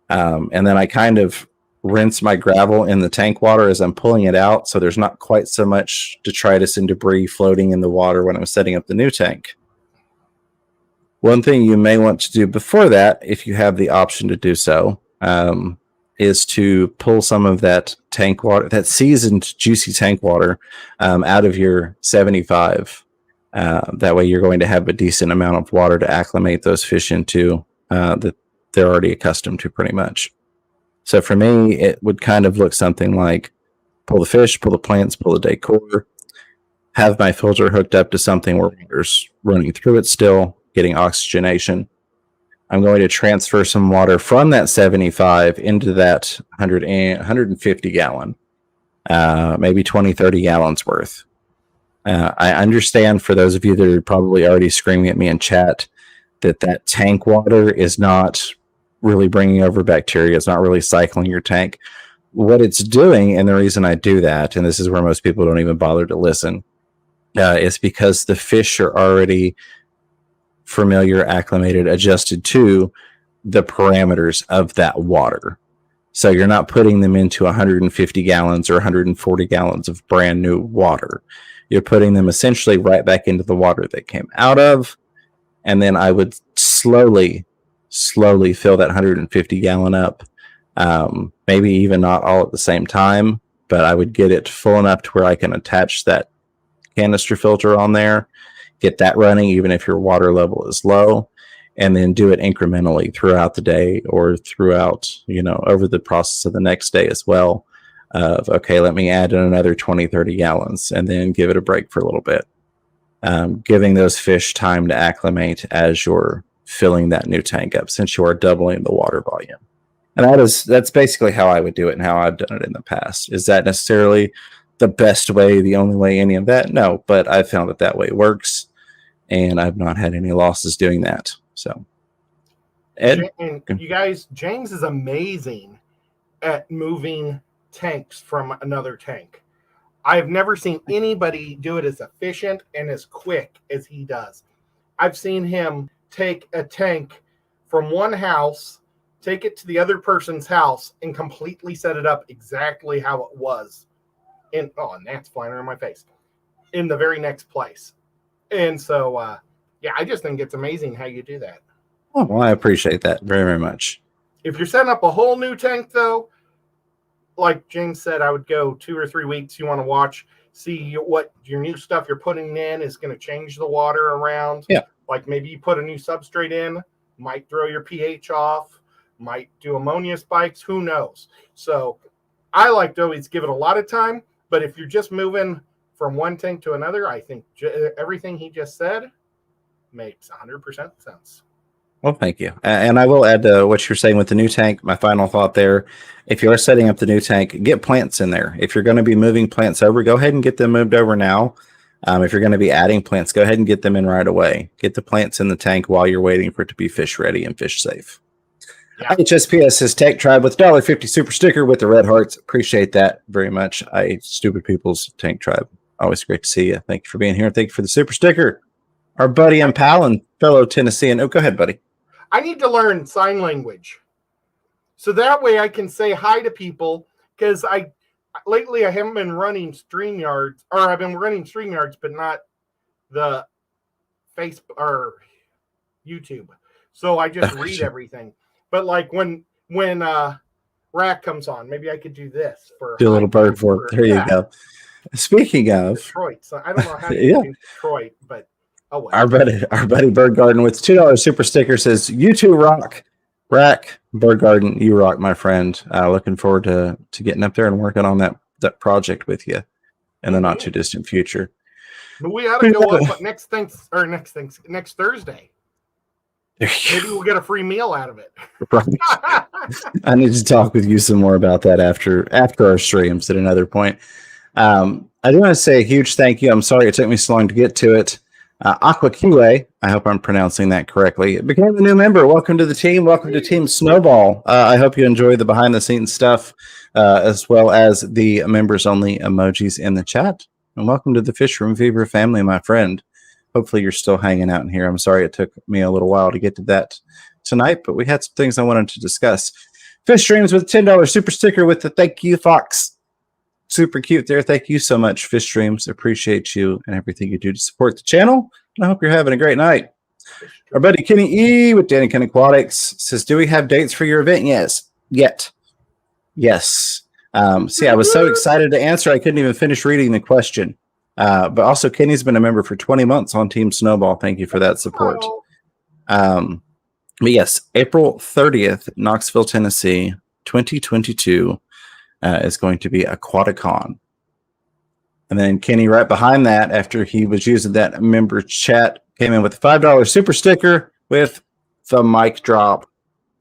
And then I kind of rinse my gravel in the tank water as I'm pulling it out, so there's not quite so much detritus and debris floating in the water when I'm setting up the new tank. One thing you may want to do before that, if you have the option to do so, is to pull some of that tank water, that seasoned, juicy tank water, out of your 75. That way you're going to have a decent amount of water to acclimate those fish into, that they're already accustomed to pretty much. So for me, it would kind of look something like pull the fish, pull the plants, pull the decor, have my filter hooked up to something where water's running through it still, getting oxygenation. I'm going to transfer some water from that 75 into that 150 gallon, maybe 20, 30 gallons worth. I understand, for those of you that are probably already screaming at me in chat, that tank water is not really bringing over bacteria. It's not really cycling your tank. What it's doing, and the reason I do that, and this is where most people don't even bother to listen, is because the fish are already familiar, acclimated, adjusted to the parameters of that water. So you're not putting them into 150 gallons or 140 gallons of brand new water. You're putting them essentially right back into the water they came out of. And then I would slowly fill that 150 gallon up. Maybe even not all at the same time, but I would get it full enough to where I can attach that canister filter on there, get that running even if your water level is low, and then do it incrementally throughout the day, or throughout, over the process of the next day as well. Okay, let me add in another 20, 30 gallons, and then give it a break for a little bit. Giving those fish time to acclimate as you're filling that new tank up, since you are doubling the water volume. And that's basically how I would do it and how I've done it in the past. Is that necessarily the best way, the only way, any of that? No, but I've found that way works, and I've not had any losses doing that. So, Ed? And you guys, James is amazing at moving tanks from another tank. I've never seen anybody do it as efficient and as quick as he does. I've seen him take a tank from one house, take it to the other person's house, and completely set it up exactly how it was. And that's flying around my face. In the very next place. And so, I just think it's amazing how you do that. Oh, well, I appreciate that very, very much. If you're setting up a whole new tank, though, like James said, I would go 2 or 3 weeks. You want to watch, see what your new stuff you're putting in is going to change the water around. Yeah. Like maybe you put a new substrate in, might throw your pH off, might do ammonia spikes, who knows? So I like to always give it a lot of time, but if you're just moving from one tank to another, I think everything he just said makes 100% sense. Well, thank you. And I will add to what you're saying with the new tank. My final thought there, if you are setting up the new tank, get plants in there. If you're going to be moving plants over, go ahead and get them moved over now. If you're going to be adding plants, go ahead and get them in right away. Get the plants in the tank while you're waiting for it to be fish ready and fish safe. Yeah. HSPS says Tech Tribe with $1.50 super sticker with the red hearts. Appreciate that very much. Stupid People's Tank Tribe. Always great to see you. Thank you for being here. Thank you for the super sticker. Our buddy and pal and fellow Tennessean. Oh, go ahead, buddy. I need to learn sign language. So that way I can say hi to people, because lately I haven't been running Streamyards, or I've been running Streamyards, but not the Facebook or YouTube. So I just read everything. But like when Rack comes on, maybe I could do this for do a little bird work. There you go. Speaking of Detroit, so I don't know how you do Detroit, but oh well. Our buddy Bird Garden with $2 super sticker says, "You two rock, Rack, Bird Garden, you rock, my friend." Looking forward to getting up there and working on that project with you in the not too distant future. But we ought to go up next Thursday. Maybe we'll get a free meal out of it. Right. I need to talk with you some more about that after our streams at another point. I do want to say a huge thank you. I'm sorry it took me so long to get to it. Aqua Kiwe, I hope I'm pronouncing that correctly, became a new member. Welcome to the team. Welcome to Team Snowball. I hope you enjoy the behind-the-scenes stuff, as well as the members-only emojis in the chat. And welcome to the Fish Room Fever family, my friend. Hopefully you're still hanging out in here. I'm sorry it took me a little while to get to that tonight, but we had some things I wanted to discuss. Fish Streams with $10 super sticker with the thank you, Fox. Super cute there. Thank you so much, Fish Streams. Appreciate you and everything you do to support the channel. And I hope you're having a great night. Our buddy Kenny E with Danny Ken Aquatics says, "Do we have dates for your event?" Yes. Yes. See, I was so excited to answer, I couldn't even finish reading the question. But also, Kenny's been a member for 20 months on Team Snowball. Thank you for that support. But yes, April 30th, Knoxville, Tennessee, 2022 is going to be Aquaticon. And then Kenny, right behind that, after he was using that member chat, came in with a $5 super sticker with the mic drop.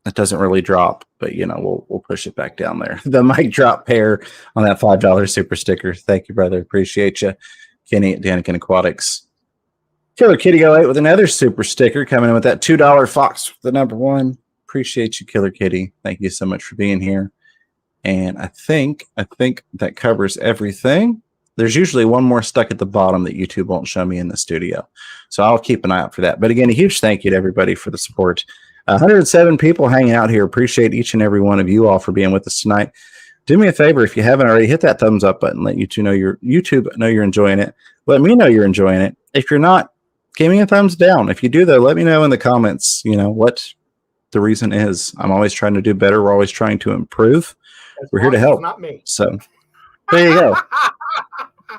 It doesn't really drop, but we'll push it back down there. The mic drop pair on that $5 super sticker. Thank you, brother. Appreciate you. Kenny at Daniken Aquatics. Killer Kitty 08 with another super sticker coming in with that $2 Fox, the number one. Appreciate you, Killer Kitty. Thank you so much for being here. And I think that covers everything. There's usually one more stuck at the bottom that YouTube won't show me in the studio. So I'll keep an eye out for that. But again, a huge thank you to everybody for the support. 107 people hanging out here. Appreciate each and every one of you all for being with us tonight. Do me a favor, if you haven't already, hit that thumbs up button. Let YouTube know you're enjoying it. Let me know you're enjoying it. If you're not, give me a thumbs down. If you do, though, let me know in the comments, what the reason is. I'm always trying to do better. We're always trying to improve. We're here to help. Not me. So there you go.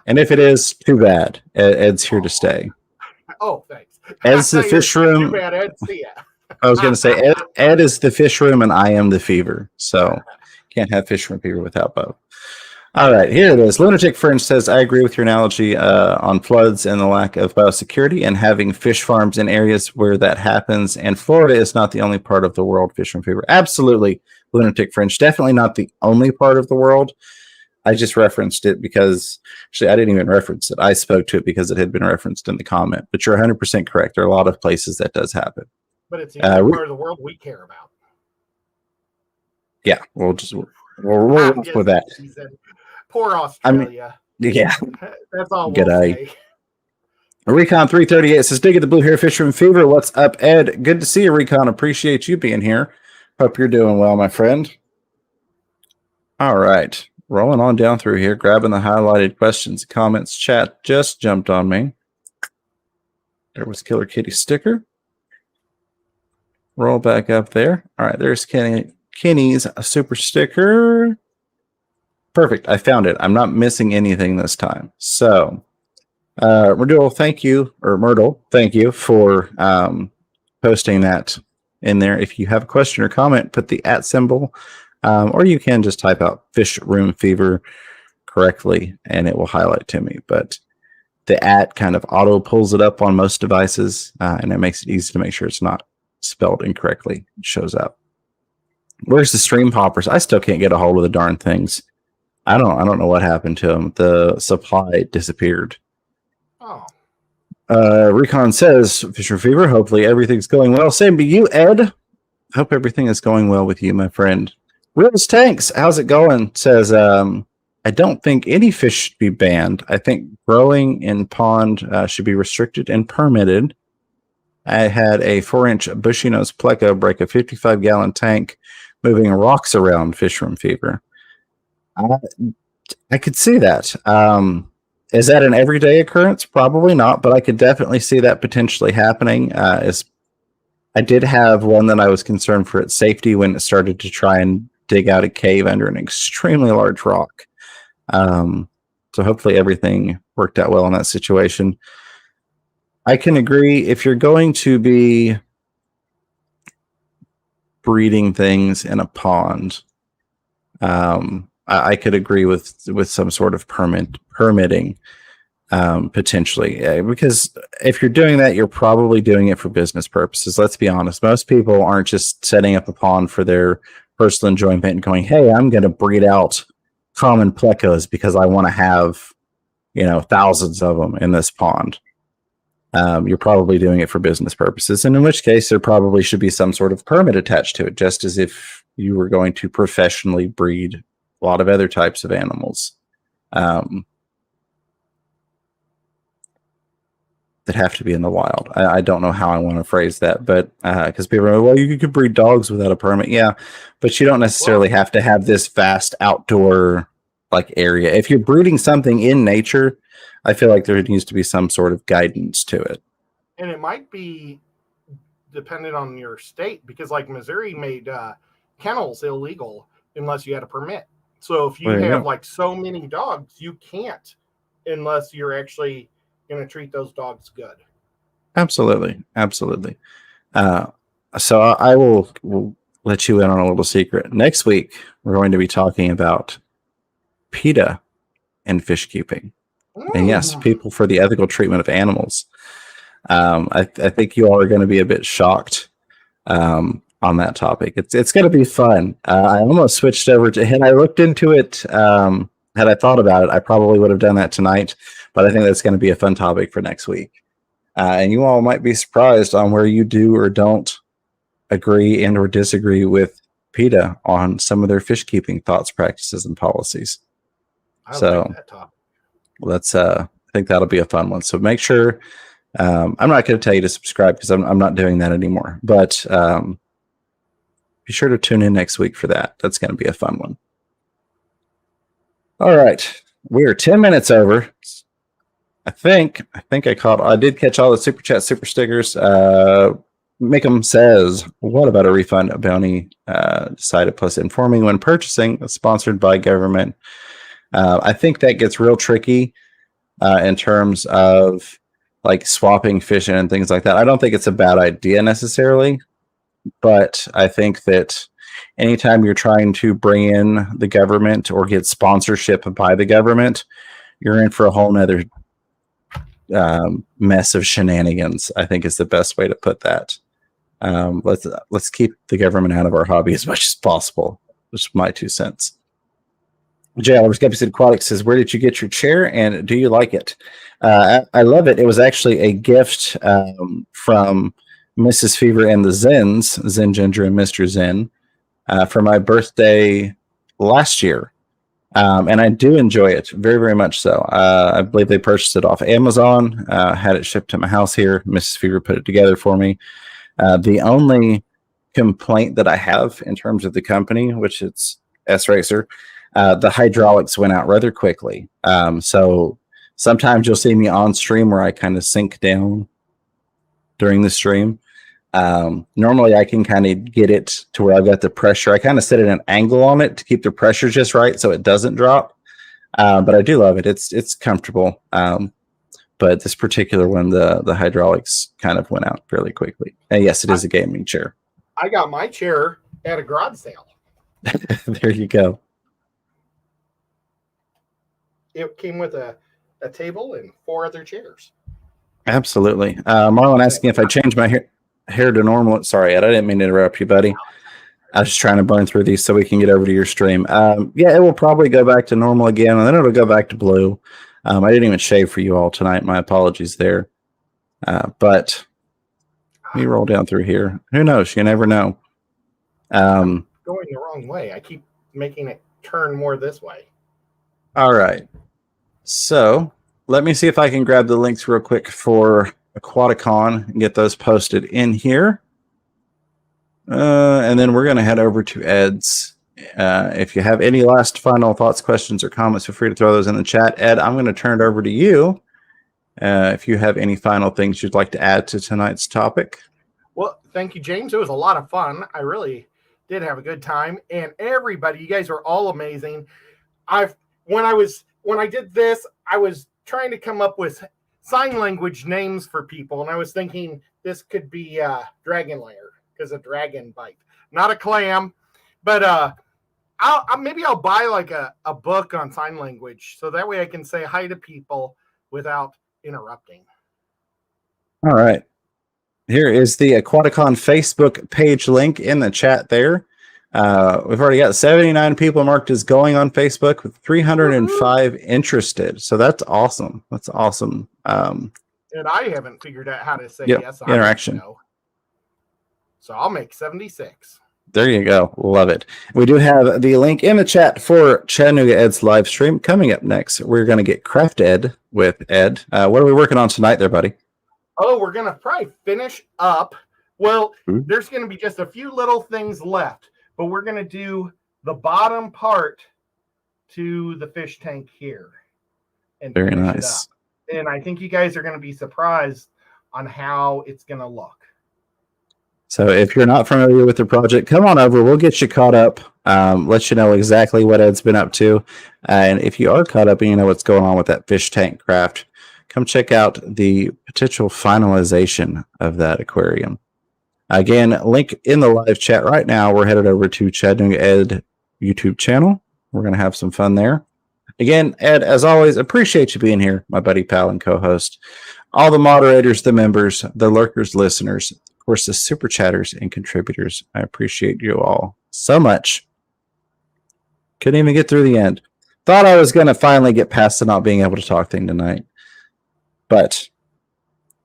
And if it is, too bad. Ed's here to stay. Oh, thanks. Ed's the fish room. Too bad, Ed. See ya. I was going to say Ed is the fish room and I am the fever. So can't have fish room fever without both. All right, here it is. Lunatic Fringe says, "I agree with your analogy on floods and the lack of biosecurity and having fish farms in areas where that happens. And Florida is not the only part of the world fish room fever." Absolutely, Lunatic Fringe. Definitely not the only part of the world. I just referenced it because, actually, I didn't even reference it. I spoke to it because it had been referenced in the comment. But you're 100% correct. There are a lot of places that does happen. But it's the only part of the world we care about. Yeah, we'll roll with that. Poor Australia. Yeah. That's all Good we'll eye. say. Recon 338 says, "Dig at the Blue Hair Fisherman Fever. What's up, Ed? Good to see you, Recon. Appreciate you being here. Hope you're doing well, my friend." All right. Rolling on down through here, grabbing the highlighted questions, comments, chat just jumped on me. There was Killer Kitty sticker. roll back up there. All right, there's Kenny's super sticker. Perfect. I found it. I'm not missing anything this time. So, Myrtle, thank you for posting that in there. If you have a question or comment, put the @ symbol, or you can just type out Fish Room Fever correctly and it will highlight to me. But the @ kind of auto pulls it up on most devices, and it makes it easy to make sure it's not spelled incorrectly. It shows up. Where's the stream poppers? I still can't get a hold of the darn things. I don't know what happened to them. The supply disappeared. Oh. Recon says, Fisher Fever, hopefully everything's going well. Same to you, Ed. Hope everything is going well with you, my friend. Reels Tanks, how's it going? Says, I don't think any fish should be banned. I think growing in pond should be restricted and permitted. I had a 4-inch bushy nose pleco break a 55-gallon tank moving rocks around. Fish Room Fever. I could see that. Is that an everyday occurrence? Probably not, but I could definitely see that potentially happening. I did have one that I was concerned for its safety when it started to try and dig out a cave under an extremely large rock. So hopefully everything worked out well in that situation. I can agree, if you're going to be breeding things in a pond, I could agree with some sort of permitting, potentially, because if you're doing that, you're probably doing it for business purposes. Let's be honest. Most people aren't just setting up a pond for their personal enjoyment and going, hey, I'm going to breed out common plecos because I want to have, thousands of them in this pond. You're probably doing it for business purposes, and in which case there probably should be some sort of permit attached to it, just as if you were going to professionally breed a lot of other types of animals that have to be in the wild. I don't know how I want to phrase that, but because people are, well, you could breed dogs without a permit. Yeah, but you don't necessarily have to have this vast outdoor area. If you're breeding something in nature, I feel like there needs to be some sort of guidance to it. And it might be dependent on your state, because Missouri made kennels illegal unless you had a permit. So if you have so many dogs, you can't unless you're actually going to treat those dogs good. Absolutely. So I will let you in on a little secret. Next week, we're going to be talking about PETA and fish keeping. And yes, people for the ethical treatment of animals. I think you all are going to be a bit shocked on that topic. It's going to be fun. I almost switched over to, had I looked into it, had I thought about it, I probably would have done that tonight. But I think that's going to be a fun topic for next week. And you all might be surprised on where you do or don't agree and or disagree with PETA on some of their fish keeping thoughts, practices, and policies. I like that topic. Let's I think that'll be a fun one. So make sure, I'm not going to tell you to subscribe because I'm not doing that anymore, but be sure to tune in next week for that. That's going to be a fun one. All right, we are 10 minutes over. I did catch all the super chat, super stickers. Mick'em says, what about a refund? A bounty decided plus informing when purchasing, sponsored by government. I think that gets real tricky in terms of swapping fish and things like that. I don't think it's a bad idea necessarily, but I think that anytime you're trying to bring in the government or get sponsorship by the government, you're in for a whole nother mess of shenanigans, I think is the best way to put that. Let's keep the government out of our hobby as much as possible. Just my 2 cents. JL Skeptic Aquatic says, where did you get your chair and do you like it? I love it. It was actually a gift from Mrs. Fever and the Zens, Zen Ginger and Mr. Zen, for my birthday last year. And I do enjoy it very, very much so. I believe they purchased it off Amazon, had it shipped to my house here. Mrs. Fever put it together for me. The only complaint that I have in terms of the company, which it's S-Racer, the hydraulics went out rather quickly. So sometimes you'll see me on stream where I kind of sink down during the stream. Normally I can kind of get it to where I've got the pressure. I kind of set an angle on it to keep the pressure just right so it doesn't drop. But I do love it. It's comfortable. But this particular one, the hydraulics kind of went out fairly quickly. And yes, it is a gaming chair. I got my chair at a garage sale. There you go. It came with a table and 4 other chairs. Absolutely. Marlon asking if I change my hair to normal. Sorry, Ed, I didn't mean to interrupt you, buddy. I was just trying to burn through these so we can get over to your stream. Yeah, it will probably go back to normal again, and then it'll go back to blue. I didn't even shave for you all tonight. My apologies there. But let me roll down through here. Who knows? You never know. Going the wrong way. I keep making it turn more this way. All right. So let me see if I can grab the links real quick for Aquaticon and get those posted in here. And then we're going to head over to Ed's. If you have any last final thoughts, questions, or comments, feel free to throw those in the chat. Ed, I'm going to turn it over to you. If you have any final things you'd like to add to tonight's topic. Well, thank you, James. It was a lot of fun. I really did have a good time. And everybody, you guys are all amazing. When I did this, I was trying to come up with sign language names for people. And I was thinking this could be Dragon Lair because a dragon bite, not a clam. But maybe I'll buy like a book on sign language so that way I can say hi to people without interrupting. All right. Here is the Aquaticon Facebook page link in the chat there. We've already got 79 people marked as going on Facebook with 305 interested. So that's awesome. That's awesome. And I haven't figured out how to say yes. Interaction. So I'll make 76. There you go. Love it. We do have the link in the chat for Chattanooga Ed's live stream. Coming up next, we're going to get Craft Ed with Ed. What are we working on tonight there, buddy? Oh, we're going to probably finish up. Well, there's going to be just a few little things left, but we're going to do the bottom part to the fish tank here. And very nice. And I think you guys are going to be surprised on how it's going to look. So if you're not familiar with the project, come on over. We'll get you caught up, let you know exactly what Ed's been up to. And if you are caught up and you know what's going on with that fish tank craft, come check out the potential finalization of that aquarium. Again, link in the live chat right now. We're headed over to Chattanooga Ed YouTube channel. We're going to have some fun there. Again, Ed, as always, appreciate you being here, my buddy, pal, and co-host. All the moderators, the members, the lurkers, listeners, of course, the super chatters and contributors. I appreciate you all so much. Couldn't even get through the end. Thought I was going to finally get past the not being able to talk thing tonight. But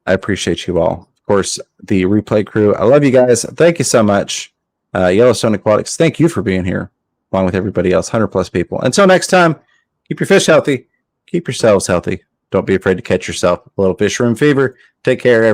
I appreciate you all. Of course, the replay crew. I love you guys. Thank you so much. Yellowstone Aquatics, thank you for being here, along with everybody else, 100+ people. Until next time, keep your fish healthy. Keep yourselves healthy. Don't be afraid to catch yourself a little fish room fever. Take care, everybody.